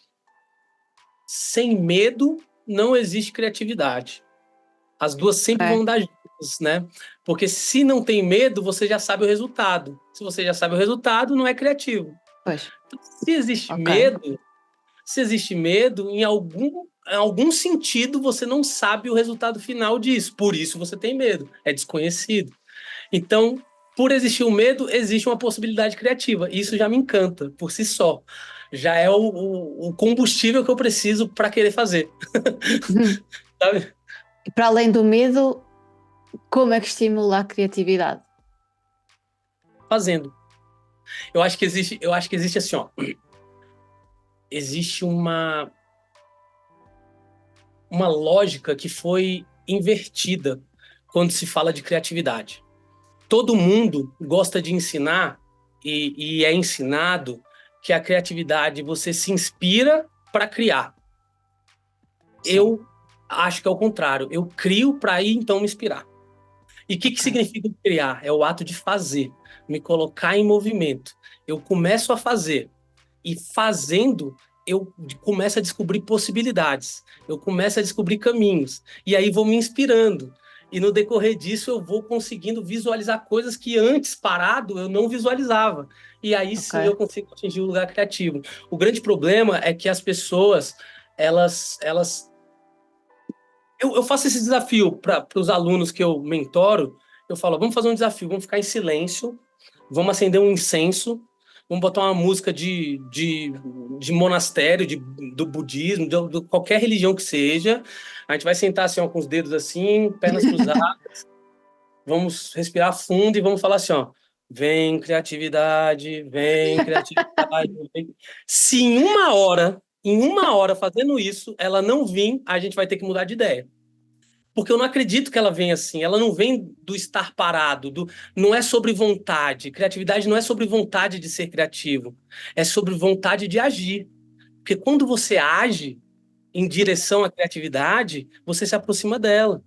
sem medo não existe criatividade. As duas sempre vão Ok? dar juntas, né? Porque se não tem medo, você já sabe o resultado. Se você já sabe o resultado, não é criativo. Pois, Se existe ok. medo, se existe medo, em algum sentido você não sabe o resultado final disso. Por isso você tem medo. É desconhecido. Então, por existir o medo, existe uma possibilidade criativa. Isso já me encanta por si só. Já é o combustível que eu preciso para querer fazer. Uhum. Sabe? E para além do medo, como é que estimula a criatividade? Fazendo. Eu acho que existe assim, ó. Existe uma lógica que foi invertida quando se fala de criatividade. Todo mundo gosta de ensinar e é ensinado que a criatividade você se inspira para criar. Sim, Eu acho que é o contrário. Eu crio para ir então me inspirar. E o que ok. significa criar? É o ato de fazer, me colocar em movimento. Eu começo a fazer e fazendo eu começo a descobrir possibilidades, eu começo a descobrir caminhos, e aí vou me inspirando. E no decorrer disso eu vou conseguindo visualizar coisas que antes parado eu não visualizava. E aí Ok. sim eu consigo atingir o lugar criativo. O grande problema é que as pessoas, elas eu faço esse desafio para os alunos que eu mentoro. Eu falo, vamos fazer um desafio, vamos ficar em silêncio, vamos acender um incenso, vamos botar uma música de monastério, do budismo, de qualquer religião que seja. A gente vai sentar assim, ó, com os dedos assim, pernas cruzadas, vamos respirar fundo e vamos falar assim, ó, vem criatividade, vem criatividade. Vem. Se em uma hora fazendo isso, ela não vir, a gente vai ter que mudar de ideia. Porque eu não acredito que ela venha assim. Ela não vem do estar parado, não é sobre vontade. Criatividade não é sobre vontade de ser criativo. É sobre vontade de agir. Porque quando você age em direção à criatividade, você se aproxima dela.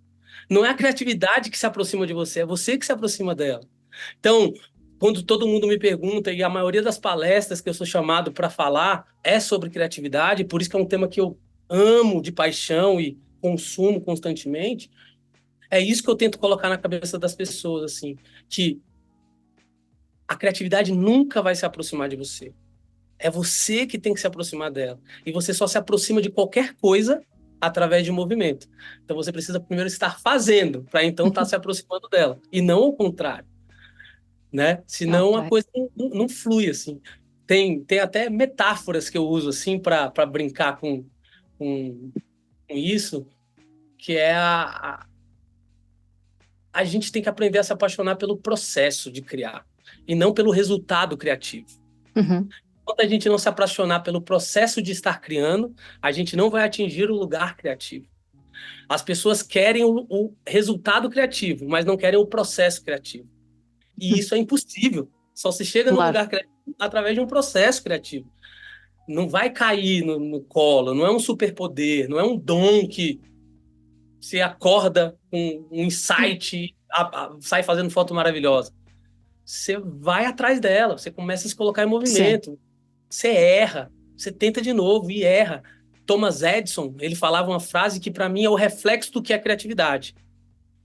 Não é a criatividade que se aproxima de você, é você que se aproxima dela. Então, quando todo mundo me pergunta, e a maioria das palestras que eu sou chamado para falar é sobre criatividade, por isso que é um tema que eu amo de paixão e consumo constantemente, é isso que eu tento colocar na cabeça das pessoas, assim, que a criatividade nunca vai se aproximar de você. É você que tem que se aproximar dela. E você só se aproxima de qualquer coisa através de movimento. Então você precisa primeiro estar fazendo, para então estar se aproximando dela. E não o contrário, né? Senão a Ok. coisa não flui, assim. Tem até metáforas que eu uso, assim, para brincar com, com isso, que é a gente tem que aprender a se apaixonar pelo processo de criar e não pelo resultado criativo. Uhum. Enquanto a gente não se apaixonar pelo processo de estar criando, a gente não vai atingir o lugar criativo. As pessoas querem o resultado criativo, mas não querem o processo criativo. E isso é impossível. Só se chega no Claro. lugar criativo através de um processo criativo. Não vai cair no colo, não é um superpoder, não é um dom que você acorda com um insight e sai fazendo foto maravilhosa. Você vai atrás dela, você começa a se colocar em Sim. movimento, você erra, você tenta de novo e erra. Thomas Edison, ele falava uma frase que para mim é o reflexo do que é criatividade.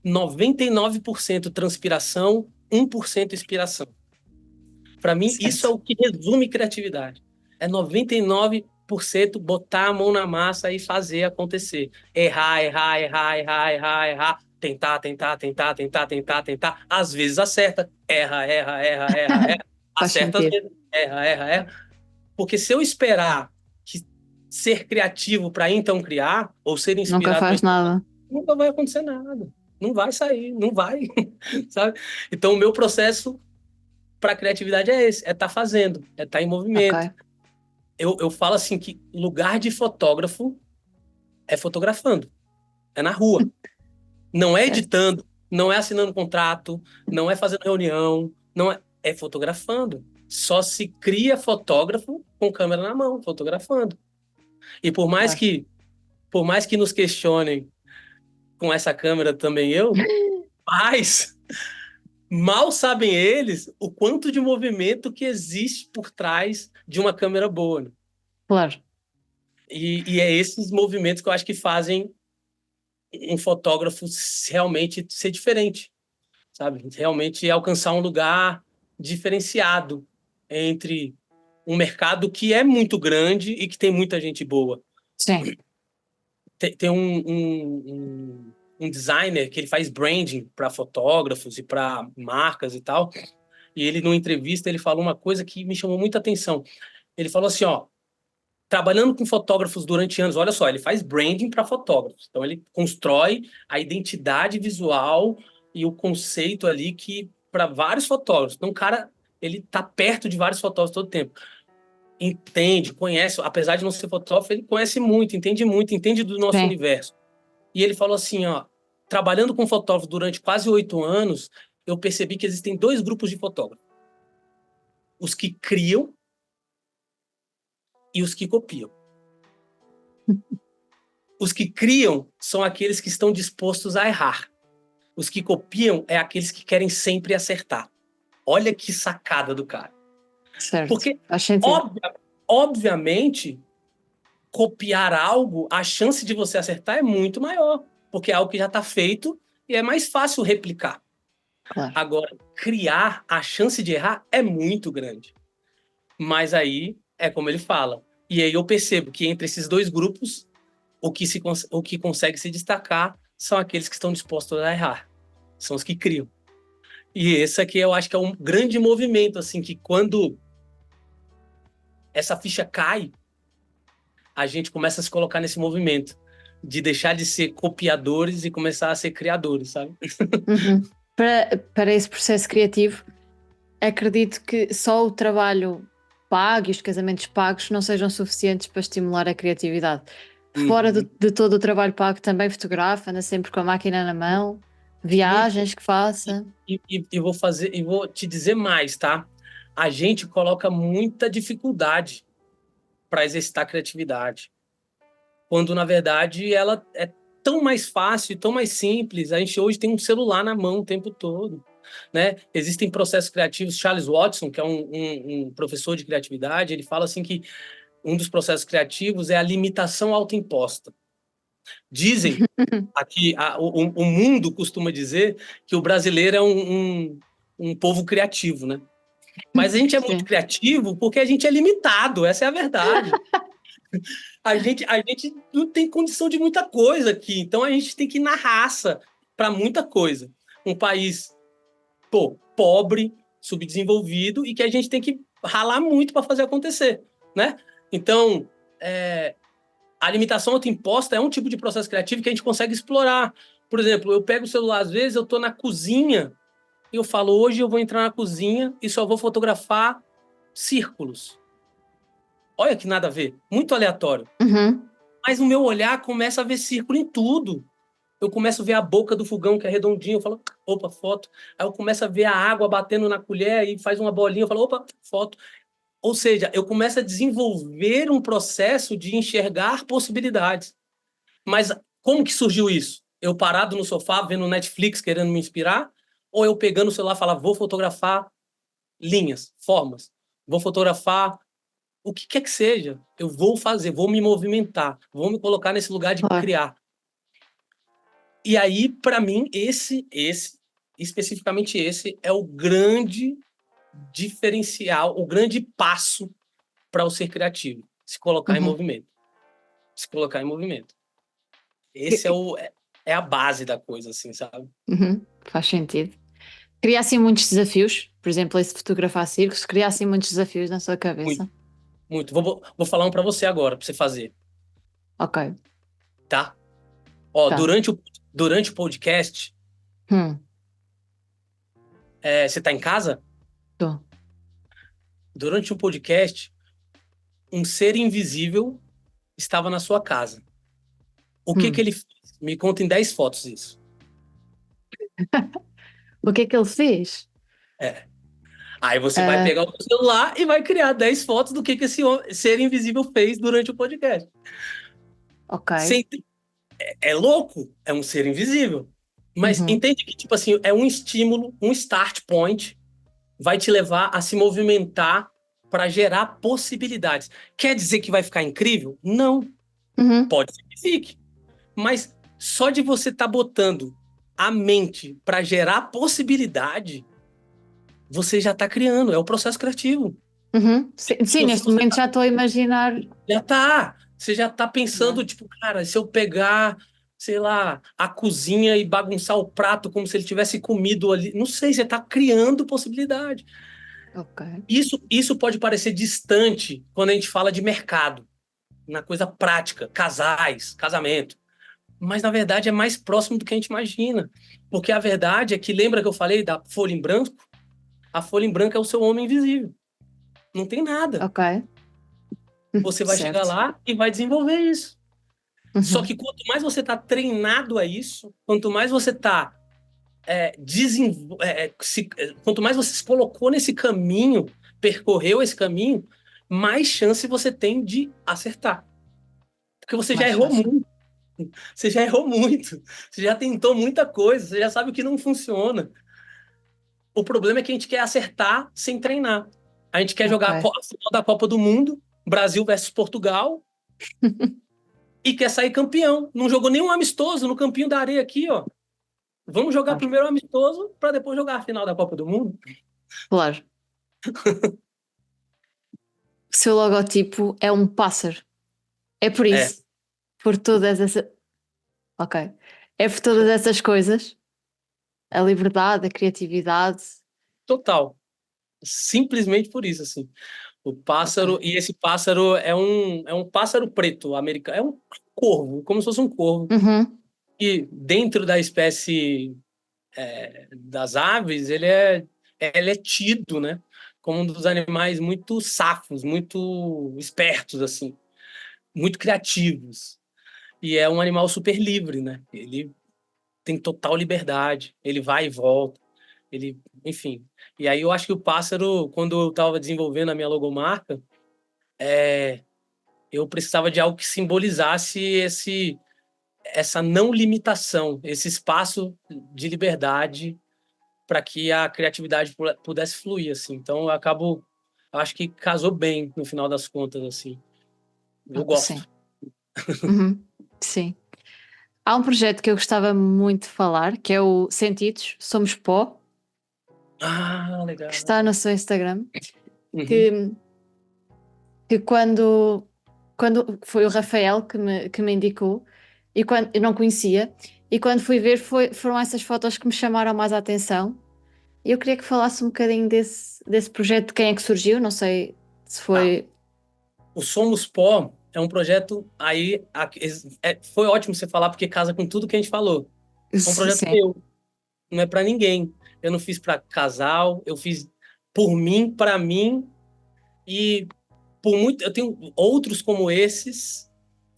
99% transpiração, 1% inspiração. Para mim, isso é Certo. o que resume criatividade. É 99% botar a mão na massa e fazer acontecer. Errar, errar, errar, errar, errar, errar. Tentar, tentar, tentar, tentar, tentar, tentar. Às vezes acerta. Erra, erra, erra, erra, erra. Faz Acerta às sentido. vezes. Erra, erra, erra. Porque se eu esperar que ser criativo para então criar, ou ser Nunca inspirado para faz inspirar, nada. nunca vai acontecer nada. Não vai sair, não vai, sabe? Então, o meu processo para a criatividade é esse, é estar fazendo, é estar em movimento. Ok. Eu falo assim que lugar de fotógrafo é fotografando, é na rua. Não é Certo. editando, não é assinando contrato, não é fazendo reunião, não é fotografando. só se cria fotógrafo com câmera na mão, fotografando. E Claro. por mais que nos questionem com essa câmera também mas mal sabem eles o quanto de movimento que existe por trás de uma câmera boa, né? Claro. E é esses movimentos que eu acho que fazem um fotógrafo realmente ser diferente, sabe? Realmente alcançar um lugar diferenciado entre um mercado que é muito grande e que tem muita gente boa. Sim. Tem um designer que ele faz branding para fotógrafos e para marcas e tal. E ele, numa entrevista, ele falou uma coisa que me chamou muita atenção. Ele falou assim, ó, trabalhando com fotógrafos durante anos, olha só, ele faz branding para fotógrafos. Então, ele constrói a identidade visual e o conceito ali que para vários fotógrafos. Então, o cara, ele tá perto de vários fotógrafos todo o tempo. Entende, conhece, apesar de não ser fotógrafo, ele conhece muito, entende do nosso Sim. universo. E ele falou assim, ó, trabalhando com fotógrafo durante quase 8 anos, eu percebi que existem dois grupos de fotógrafos. Os que criam e os que copiam. Os que criam são aqueles que estão dispostos a errar. Os que copiam é aqueles que querem sempre acertar. Olha que sacada do cara. Certo. Porque, Faz sentido. obviamente, copiar algo, a chance de você acertar é muito maior, porque é algo que já está feito e é mais fácil replicar. Claro. Agora, criar, a chance de errar é muito grande. Mas aí é como ele fala. E aí eu percebo que entre esses dois grupos, o que consegue se destacar são aqueles que estão dispostos a errar. São os que criam. E esse aqui eu acho que é um grande movimento, assim, que quando essa ficha cai, a gente começa a se colocar nesse movimento de deixar de ser copiadores e começar a ser criadores, sabe? Uhum. Para esse processo criativo, acredito que só o trabalho pago e os casamentos pagos não sejam suficientes para estimular a criatividade. Fora Uhum. de todo o trabalho pago, também fotografa, anda sempre com a máquina na mão, Muito. viagens que faça. E vou te dizer mais, tá? A gente coloca muita dificuldade para exercitar a criatividade, quando na verdade ela é tão mais fácil, tão mais simples. A gente hoje tem um celular na mão o tempo todo, né? Existem processos criativos. Charles Watson, que é um professor de criatividade, ele fala assim que um dos processos criativos é a limitação autoimposta. Dizem aqui, o mundo costuma dizer que o brasileiro é um povo criativo, né? Mas a gente é muito Sim, criativo porque a gente é limitado, essa é a verdade. A gente não tem condição de muita coisa aqui, então a gente tem que ir na raça para muita coisa. Um país, pô, pobre, subdesenvolvido e que a gente tem que ralar muito para fazer acontecer, né? Então, a limitação autoimposta é um tipo de processo criativo que a gente consegue explorar. Por exemplo, eu pego o celular, às vezes eu estou na cozinha e eu falo, hoje eu vou entrar na cozinha e só vou fotografar círculos. Olha que nada a ver, muito aleatório. uhum, Mas o meu olhar começa a ver círculo em tudo. Eu começo a ver a boca do fogão, que é redondinho, eu falo, opa, foto. Aí eu começo a ver a água batendo na colher e faz uma bolinha, eu falo, opa, foto. Ou seja, eu começo a desenvolver um processo de enxergar possibilidades. Mas como que surgiu isso? Eu parado no sofá, vendo Netflix, querendo me inspirar? Ou eu pegando o celular e falar, vou fotografar linhas, formas. Vou fotografar o que quer que seja. Eu vou fazer, vou me movimentar, vou me colocar nesse lugar de claro. criar. E aí, para mim, especificamente esse, é o grande diferencial, o grande passo para o ser criativo. Se colocar em Uhum. movimento. Se colocar em movimento. Esse Que- é a base da coisa, assim, sabe? Uhum, faz sentido. Cria assim muitos desafios, por exemplo, esse fotografar circos, cria assim muitos desafios na sua Muito, cabeça. muito. Vou falar um para você agora, para você fazer, Ok, tá? Ó, tá. durante o podcast, Hum, você tá em casa? tô. Durante o podcast, um ser invisível estava na sua casa. O que que Hum. ele fez? Me conta em 10 fotos isso. O que é que ele fez? É. Aí você vai Ah, pegar o celular e vai criar 10 fotos do que esse ser invisível fez durante o podcast. ok. Sem, é louco, é um ser invisível. Mas Uhum, entende que, tipo assim, é um estímulo, um start point, vai te levar a se movimentar para gerar possibilidades. Quer dizer que vai ficar incrível? Não, uhum, pode ser que fique. Mas só de você estar botando a mente para gerar possibilidade, você já está criando, é o processo criativo. uhum. Sim, sim, Se neste você momento já estou a imaginar. já tá. Você já tá Né? pensando, tipo, cara, se eu pegar, sei lá, a cozinha e bagunçar o prato como se ele tivesse comido ali. Não sei, você tá criando possibilidade. Ok. Isso pode parecer distante quando a gente fala de mercado, na coisa prática, casais, casamento. Mas, na verdade, é mais próximo do que a gente imagina. Porque a verdade é que, lembra que eu falei da folha em branco? A folha em branco é o seu homem invisível. Não tem nada. Ok. Você vai chegar Certo. lá e vai desenvolver isso. Só Uhum, que quanto mais você está treinado a isso, quanto mais você está quanto mais você se colocou nesse caminho, percorreu esse caminho, mais chance você tem de acertar. Porque você já mais errou fácil. muito, você já errou muito, você já tentou muita coisa, você já sabe o que não funciona. O problema é que a gente quer acertar sem treinar. A gente quer Ok. jogar a final da Copa do Mundo, Brasil versus Portugal, e quer sair campeão. Não jogou nenhum amistoso no campinho da areia aqui, ó. Vamos jogar Claro. primeiro o amistoso para depois jogar a final da Copa do Mundo? Claro. O seu logotipo é um pássaro. É por É, isso. Por todas essas. Ok. É por todas essas coisas. A liberdade, a criatividade. total. Simplesmente por isso, assim. O Ok. pássaro, e esse pássaro é um pássaro preto americano, é um corvo, como se fosse um corvo. Uhum. E dentro da espécie das aves, ele é tido, né, como um dos animais muito safos, muito espertos, assim, muito criativos. E é um animal super livre, né? Ele tem total liberdade, ele vai e volta, ele, enfim. E aí eu acho que o pássaro, quando eu estava desenvolvendo a minha logomarca, eu precisava de algo que simbolizasse essa não limitação, esse espaço de liberdade para que a criatividade pudesse fluir, assim. Então eu acho que casou bem no final das contas, assim. Eu Sim. gosto. Uhum. Sim. Há um projeto que eu gostava muito de falar, que é o Sentidos, Somos Pó, Ah, que está no legal. seu Instagram, Uhum. que, que quando foi o Rafael que me indicou, e quando eu não conhecia, e quando fui ver foram essas fotos que me chamaram mais a atenção. E eu queria que falasse um bocadinho desse projeto, de quem é que surgiu, não sei se Tá. foi. O Somos Pó é um projeto aí. Foi ótimo você falar, porque casa com tudo que a gente falou. É um projeto Sim, meu, não é para ninguém. Eu não fiz para casal, eu fiz por mim, para mim, e por muito. Eu tenho outros como esses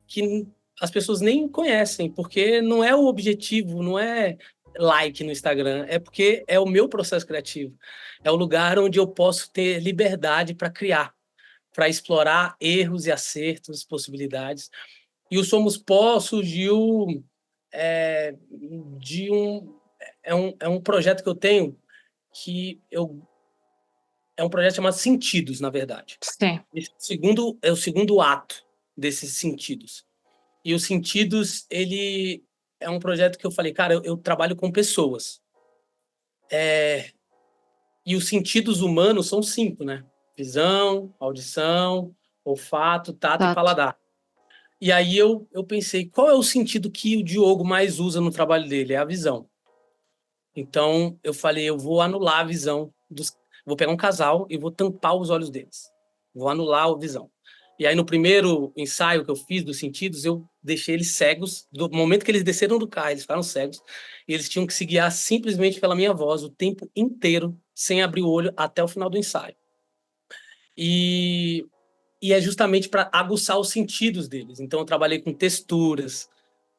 que as pessoas nem conhecem, porque não é o objetivo, não é like no Instagram, é porque é o meu processo criativo. É o lugar onde eu posso ter liberdade para criar, para explorar erros e acertos, possibilidades. E o Somos Pó surgiu é, de um é um projeto que eu tenho que eu é um projeto chamado Sentidos, na verdade. sim, É o segundo ato desses sentidos. E os Sentidos, ele é um projeto que eu falei, cara, eu trabalho com pessoas. E os sentidos humanos são cinco, né? Visão, audição, olfato, tato e exato. paladar. E aí eu pensei, qual é o sentido que o Diogo mais usa no trabalho dele? É a visão. Então eu falei, eu vou anular a visão dos. Vou pegar um casal e vou tampar os olhos deles. Vou anular a visão. E aí no primeiro ensaio que eu fiz dos sentidos, eu deixei eles cegos. Do momento que eles desceram do carro, eles ficaram cegos. E eles tinham que se guiar simplesmente pela minha voz o tempo inteiro, sem abrir o olho até o final do ensaio. E, e é justamente para aguçar os sentidos deles. Então eu trabalhei com texturas,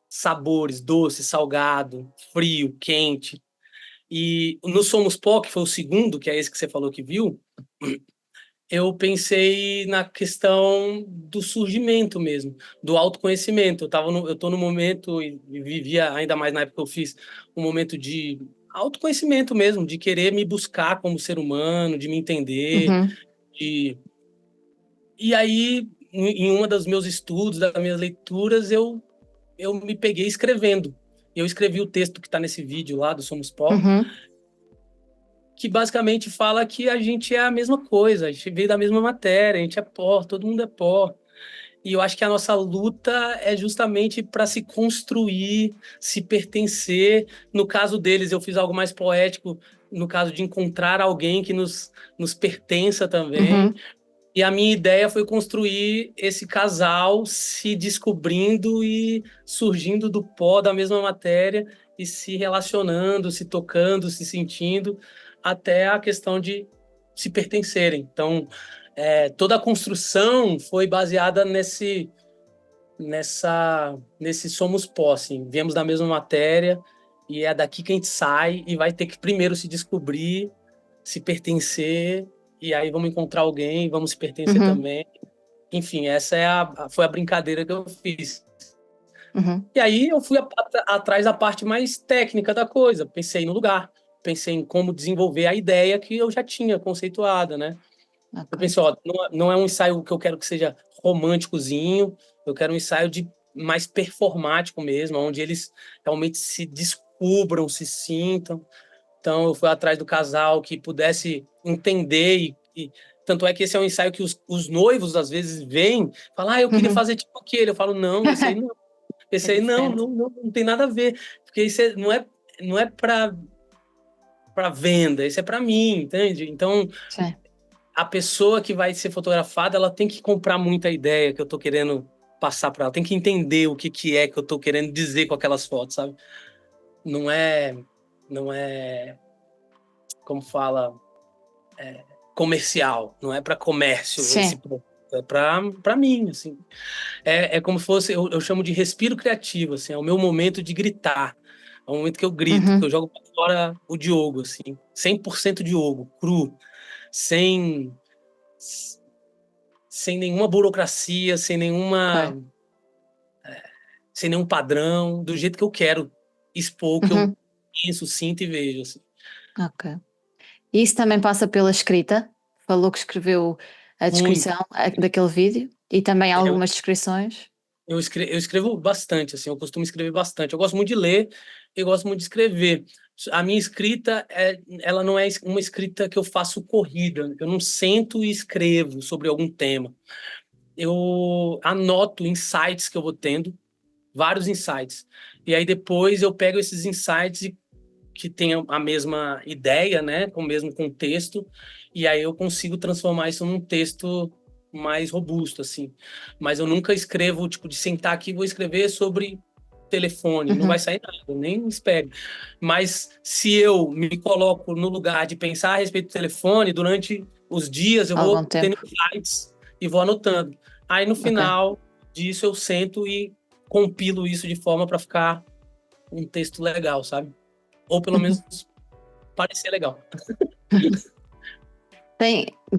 sabores, doce, salgado, frio, quente. E no Somos Pó, que foi o segundo, que é esse que você falou que viu, eu pensei na questão do surgimento mesmo, do autoconhecimento. Eu tô no momento, e vivia ainda mais na época que eu fiz, um momento de autoconhecimento mesmo, de querer me buscar como ser humano, de me entender. Uhum, de... E aí, em uma dos meus estudos, das minhas leituras, eu me peguei escrevendo. Eu escrevi o texto que está nesse vídeo lá do Somos Pó, uhum, que basicamente fala que a gente é a mesma coisa, a gente veio da mesma matéria, a gente é pó, todo mundo é pó. E eu acho que a nossa luta é justamente para se construir, se pertencer. No caso deles, eu fiz algo mais poético, no caso de encontrar alguém que nos pertença também. uhum, E a minha ideia foi construir esse casal se descobrindo e surgindo do pó da mesma matéria e se relacionando, se tocando, se sentindo, até a questão de se pertencerem. Então, toda a construção foi baseada nesse somos pó, assim. Viemos da mesma matéria e é daqui que a gente sai e vai ter que primeiro se descobrir, se pertencer, e aí vamos encontrar alguém, vamos se pertencer uhum, também. Enfim, essa foi a brincadeira que eu fiz. uhum. E aí eu fui atrás da parte mais técnica da coisa, pensei no lugar, pensei em como desenvolver a ideia que eu já tinha conceituada, né? Eu Ok. pensei, ó, não é um ensaio que eu quero que seja românticozinho, eu quero um ensaio de mais performático mesmo, onde eles realmente se descubram, se sintam. Então, eu fui atrás do casal que pudesse entender tanto é que esse é um ensaio que os noivos às vezes vêm, falam, eu queria Uhum. fazer tipo aquele. Eu falo, não, É esse aí diferente. não tem nada a ver, porque isso não é para venda, isso é para mim, entende? Então, Sim. a pessoa que vai ser fotografada, ela tem que comprar muita ideia que eu tô querendo passar para ela, tem que entender o que que é que eu tô querendo dizer com aquelas fotos, sabe? Não é, não é, como fala, comercial, não é para comércio esse Sim. produto, é para mim, assim. É como se fosse, eu chamo de respiro criativo, assim, é o meu momento de gritar. É o momento que eu grito, que eu Uhum. jogo pra fora o Diogo, assim, 100% Diogo, cru, sem sem nenhuma burocracia, Ok. sem nenhum padrão, do jeito que eu quero expor o que eu Uhum. penso, sinto e vejo, assim. Ok. E isso também passa pela escrita? Falou que escreveu a Muito. descrição daquele vídeo e também Eu, algumas descrições? eu escrevo bastante, assim, eu costumo escrever bastante. Eu gosto muito de ler e gosto muito de escrever. A minha escrita, ela não é uma escrita que eu faço corrida. Eu não sento e escrevo sobre algum tema. Eu anoto insights que eu vou tendo, vários insights. E aí depois eu pego esses insights que tenham a mesma ideia, né, com o mesmo contexto, e aí eu consigo transformar isso num texto mais robusto, assim. Mas eu nunca escrevo, tipo, de sentar aqui e vou escrever sobre telefone, não vai Uhum. sair nada, nem espere. Mas se eu me coloco no lugar de pensar a respeito do telefone, durante os dias eu Algum vou tendo tempo? insights e vou anotando. Aí no Ok. final disso eu sento e compilo isso de forma para ficar um texto legal, sabe? Ou pelo menos Uhum. parecer legal.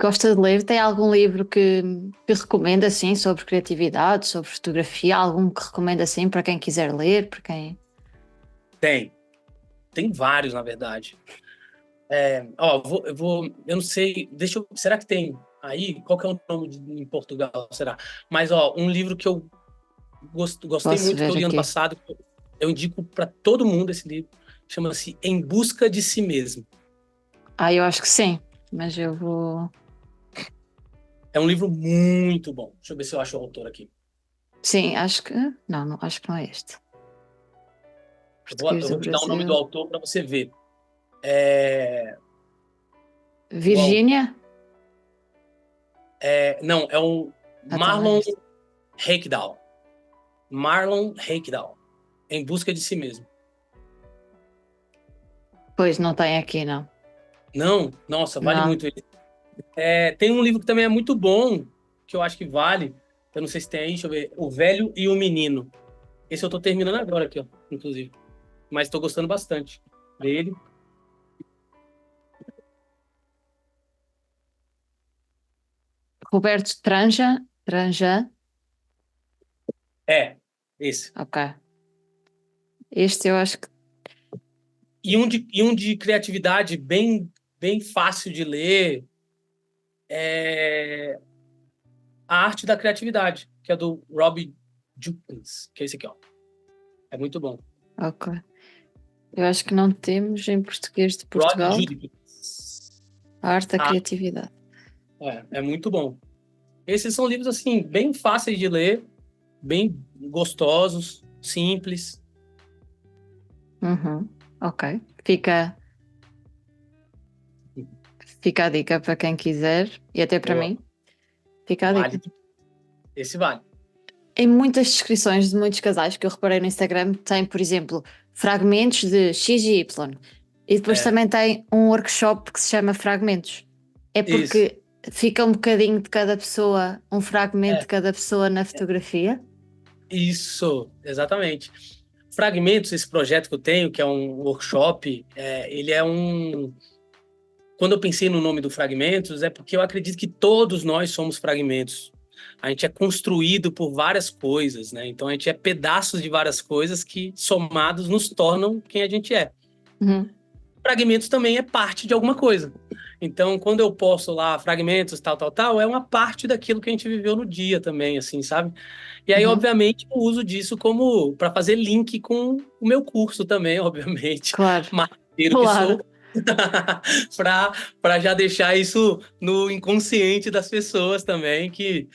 Gosta de ler? Tem algum livro que recomenda assim sobre criatividade, sobre fotografia? Algum que recomenda assim para quem quiser ler? Para quem... Tem vários, na verdade. Eu não sei, será que tem aí? Qual que é o nome em Portugal, será? Mas, um livro que eu gostei Posso muito, que eu ver li ano aqui. passado, eu indico para todo mundo esse livro, chama-se Em Busca de Si Mesmo. Eu acho que sim, mas eu vou. É um livro muito bom. Deixa eu ver se eu acho o autor aqui. Sim, acho que. Não, não, acho que não é este. Português Eu do vou te dar o nome do Brasil. autor para você ver. É, o, au- Virgínia? não, é o Então é Marlon este. Reikdal. Marlon Reikdal. Em Busca de Si Mesmo. Pois não tem aqui, não. Não, nossa, vale Não. muito. Tem um livro que também é muito bom, que eu acho que vale. Eu não sei se tem aí, deixa eu ver. O Velho e o Menino. Esse eu tô terminando agora aqui, ó, inclusive. Mas tô gostando bastante dele. Roberto Tranja, Esse. ok. Este eu acho que. E um de criatividade bem, bem fácil de ler é A Arte da Criatividade, que é do Robbie Jukins, que é esse aqui, ó. É muito bom. Ok. Eu acho que não temos em português de Robbie Portugal Jukins. a arte da Ah, criatividade. é muito bom. Esses são livros, assim, bem fáceis de ler, bem gostosos, simples. Uhum. Ok. Fica a dica para quem quiser e até para Boa. mim. Fica a dica. Vale. Esse vale. Em muitas descrições de muitos casais que eu reparei no Instagram, tem, por exemplo, fragmentos de X e Y. E depois É, também tem um workshop que se chama Fragmentos. É isso. porque fica um bocadinho de cada pessoa, um fragmento de É, cada pessoa na fotografia. isso, exatamente. Fragmentos, esse projeto que eu tenho, que é um workshop, ele é um... Quando eu pensei no nome do Fragmentos, é porque eu acredito que todos nós somos fragmentos. A gente é construído por várias coisas, né? Então a gente é pedaços de várias coisas que, somados, nos tornam quem a gente é. Uhum. Fragmentos também é parte de alguma coisa. Então, quando eu posto lá fragmentos, tal, tal, tal, é uma parte daquilo que a gente viveu no dia também, assim, sabe? E aí, Uhum. obviamente, eu uso disso como para fazer link com o meu curso também, obviamente, Claro, marqueteiro que claro. sou, para já deixar isso no inconsciente das pessoas também, que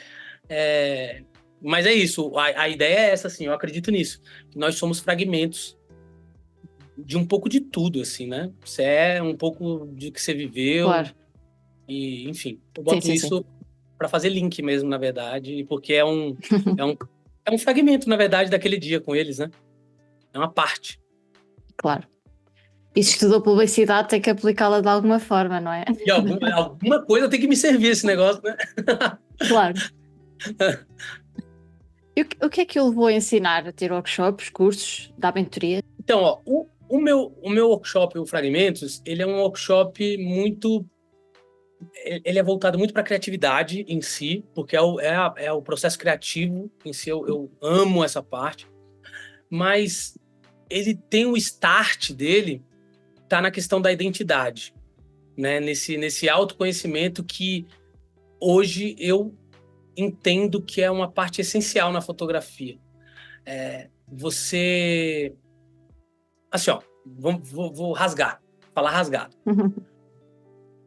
mas é isso, a ideia é essa, assim, eu acredito nisso, que nós somos fragmentos de um pouco de tudo, assim, né? Você é um pouco de que você viveu, Claro. e, enfim, eu Sim, boto sim, sim. isso para fazer link mesmo, na verdade, porque é um, é um fragmento, na verdade, daquele dia com eles, né? É uma parte. Claro. E se estudou publicidade, tem que aplicá-la de alguma forma, não é? E alguma coisa tem que me servir esse negócio, né? Claro. E o que é que o levou a ensinar? A ter workshops, cursos, dar mentoria? Então, ó, o meu workshop, o Fragmentos, ele é um workshop muito... Ele é voltado muito para a criatividade em si, porque é o processo criativo em si, eu amo essa parte, mas ele tem o start dele, tá na questão da identidade, né? Nesse autoconhecimento que hoje eu entendo que é uma parte essencial na fotografia. Você... Assim, ó, vou rasgar, falar rasgado.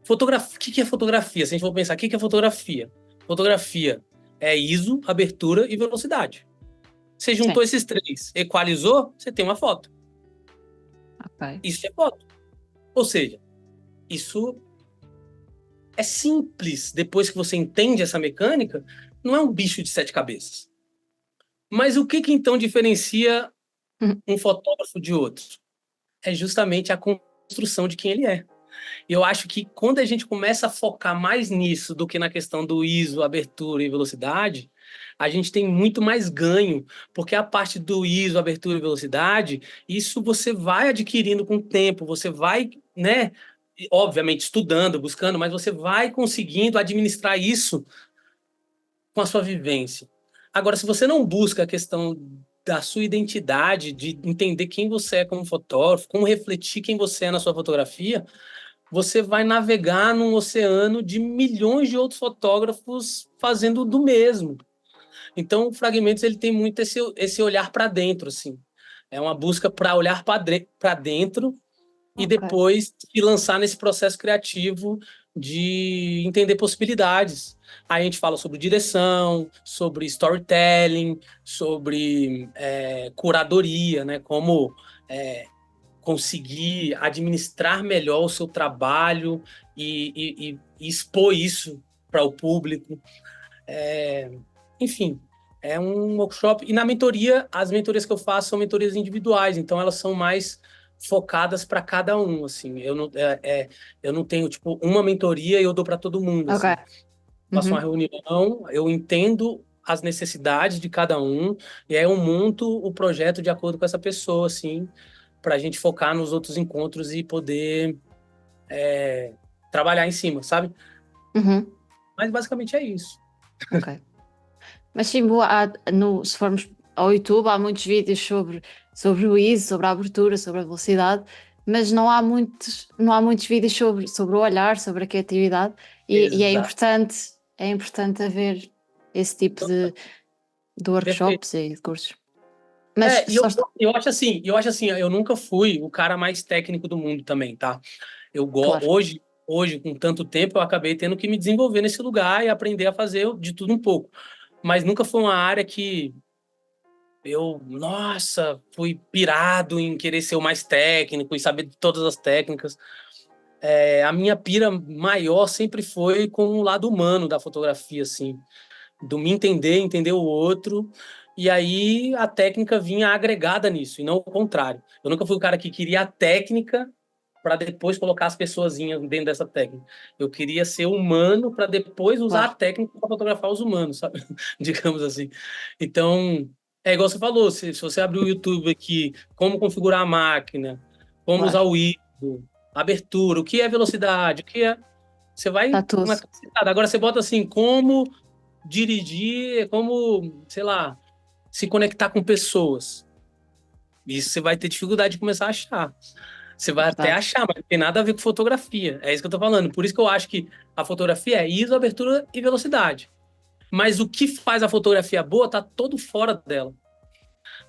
Fotografia, o que é fotografia? Se a gente for pensar, o que é fotografia? Fotografia é ISO, abertura e velocidade. Você Sim, juntou esses três, equalizou, você tem uma foto. ok. Isso é foto. Ou seja, isso é simples. Depois que você entende essa mecânica, não é um bicho de sete cabeças. Mas o que então diferencia um fotógrafo de outro? É justamente a construção de quem ele é. E eu acho que quando a gente começa a focar mais nisso do que na questão do ISO, abertura e velocidade, a gente tem muito mais ganho, porque a parte do ISO, abertura e velocidade, isso você vai adquirindo com o tempo, você vai, né, obviamente estudando, buscando, mas você vai conseguindo administrar isso com a sua vivência. Agora, se você não busca a questão da sua identidade, de entender quem você é como fotógrafo, como refletir quem você é na sua fotografia, você vai navegar num oceano de milhões de outros fotógrafos fazendo do mesmo. Então, o Fragmentos ele tem muito esse olhar para dentro, assim. É uma busca para olhar para dentro e Ok. depois se lançar nesse processo criativo de entender possibilidades. Aí a gente fala sobre direção, sobre storytelling, sobre curadoria, né? Como conseguir administrar melhor o seu trabalho e expor isso para o público. Enfim, é um workshop. E na mentoria, as mentorias que eu faço são mentorias individuais, então elas são mais focadas para cada um, assim. Eu não tenho, tipo, uma mentoria e eu dou para todo mundo, Ok. assim. Faço uma Uhum. reunião, eu entendo as necessidades de cada um, e aí eu monto o projeto de acordo com essa pessoa, assim, para a gente focar nos outros encontros e poder trabalhar em cima, sabe? Uhum. Mas basicamente é isso. Ok. Mas sim, se formos ao YouTube, há muitos vídeos sobre o ISO, sobre a abertura, sobre a velocidade, mas não há muitos vídeos sobre o olhar, sobre a criatividade, e Exato. é importante haver esse tipo de Perfeito. workshops e de cursos. Mas E eu acho assim, eu nunca fui o cara mais técnico do mundo também, tá? claro, Hoje, com tanto tempo, eu acabei tendo que me desenvolver nesse lugar e aprender a fazer de tudo um pouco. Mas nunca foi uma área que nossa, fui pirado em querer ser o mais técnico e saber de todas as técnicas. A minha pira maior sempre foi com o lado humano da fotografia, assim, do me entender o outro, e aí a técnica vinha agregada nisso, e não o contrário. Eu nunca fui o cara que queria a técnica para depois colocar as pessoazinhas dentro dessa técnica. Eu queria ser humano para depois usar a claro, técnica para fotografar os humanos, sabe? Digamos assim. Então, é igual você falou, se você abrir o YouTube aqui, como configurar a máquina, como claro. usar o ISO, abertura, o que é velocidade, o que é. Você Está vai tudo. uma cacetada. Agora você bota assim, como dirigir, como, sei lá, se conectar com pessoas. Isso você vai ter dificuldade de começar a achar. Você vai até Verdade. achar, mas não tem nada a ver com fotografia. É isso que eu tô falando. Por isso que eu acho que a fotografia é ISO, abertura e velocidade. Mas o que faz a fotografia boa tá todo fora dela.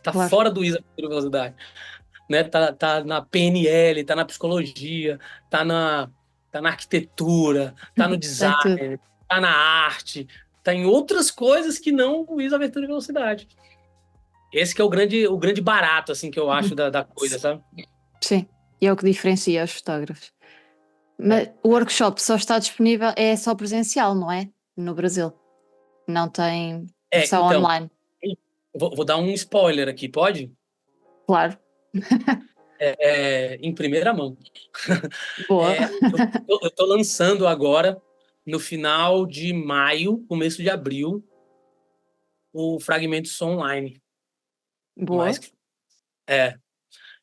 Tá Claro. fora do ISO, abertura e velocidade. Né? Tá na PNL, tá na psicologia, tá na, tá na arquitetura, tá no Tem tudo. design, tá na arte, tá em outras coisas que não o ISO, abertura e velocidade. Esse que é o grande barato, assim, que eu acho da coisa, sabe? Sim. E é o que diferencia os fotógrafos. É, Mas o workshop só está disponível, é só presencial, não é? No Brasil. Não tem versão então, online. vou dar um spoiler aqui, pode? Claro. Em primeira mão. Boa. Eu tô lançando agora, no final de maio, começo de abril, o Fragmentos Online. Mas, Boa. é,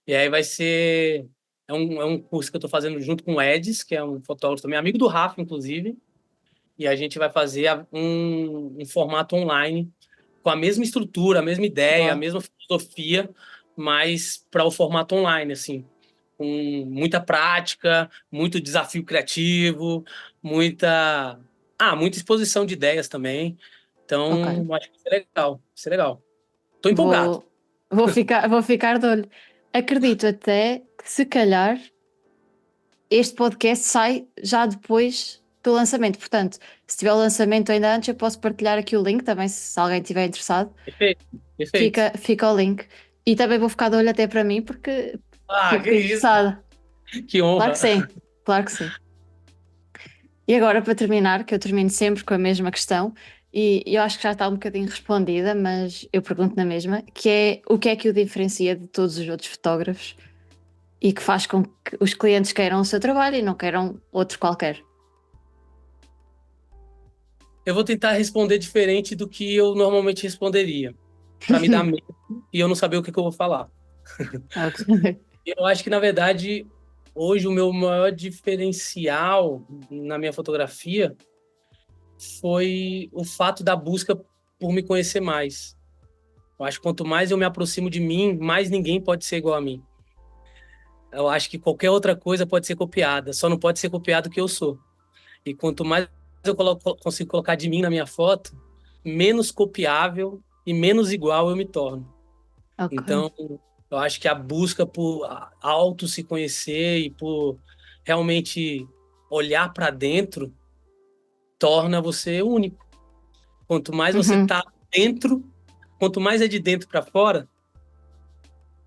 e aí vai ser. É um curso que eu estou fazendo junto com o Edis, que é um fotógrafo também, amigo do Rafa, inclusive. E a gente vai fazer um formato online com a mesma estrutura, a mesma ideia, a Boa. mesma filosofia, mas para o formato online, assim. Com muita prática, muito desafio criativo, muita exposição de ideias também. Ok. Então, acho que vai ser legal. Vai ser legal. Tô empolgado. Vou, vou ficar de olho. Acredito até que se calhar este podcast sai já depois do lançamento. Portanto, se tiver o lançamento ainda antes, eu posso partilhar aqui o link também, se alguém estiver interessado. Perfeito, perfeito. Fica o link. E também vou ficar de olho até para mim, porque Que fico isso, interessada. que Claro que honra. sim, claro que sim. E agora, para terminar, que eu termino sempre com a mesma questão, e eu acho que já está um bocadinho respondida, mas eu pergunto na mesma, que é o que é que o diferencia de todos os outros fotógrafos e que faz com que os clientes queiram o seu trabalho e não queiram outro qualquer. Eu vou tentar responder diferente do que eu normalmente responderia, para me dar medo e eu não saber o que eu vou falar. Ok. Eu acho que, na verdade, hoje o meu maior diferencial na minha fotografia foi o fato da busca por me conhecer mais. Eu acho que quanto mais eu me aproximo de mim, mais ninguém pode ser igual a mim. Eu acho que qualquer outra coisa pode ser copiada, só não pode ser copiado o que eu sou. E quanto mais eu consigo colocar de mim na minha foto, menos copiável e menos igual eu me torno. Ok. Então, eu acho que a busca por auto se conhecer e por realmente olhar para dentro torna você único. Quanto mais você Uhum. tá dentro, quanto mais é de dentro para fora,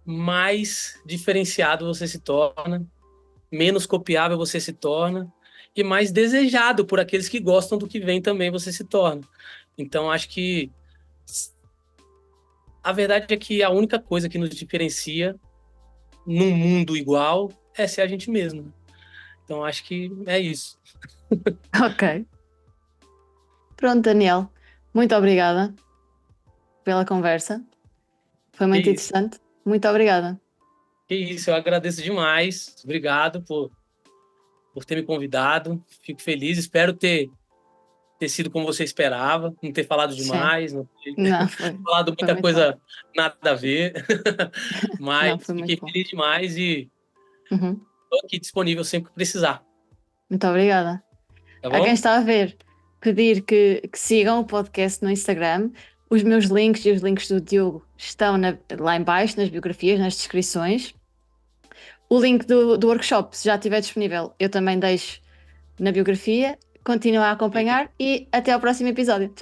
mais diferenciado você se torna, menos copiável você se torna e mais desejado por aqueles que gostam do que vem também você se torna. Então, acho que a verdade é que a única coisa que nos diferencia num mundo igual é ser a gente mesmo. Então, acho que é isso. Ok. Pronto, Daniel. Muito obrigada pela conversa. Foi Que muito isso. interessante. Muito obrigada. Que isso. Eu agradeço demais. Obrigado por ter me convidado. Fico feliz. Espero ter ter sido como você esperava, não ter falado Sim. demais, não ter Não, foi falado muita muito coisa nada a ver, mas Não, foi fiquei muito bom. feliz demais e Uhum. estou aqui disponível sempre que precisar, Muito obrigada. tá A quem bom? está a ver, pedir que sigam o podcast no Instagram. Os meus links e os links do Diogo estão lá em baixo, nas biografias, nas descrições. O link do workshop, se já estiver disponível, eu também deixo na biografia. Continua a acompanhar e até ao próximo episódio. Tchau!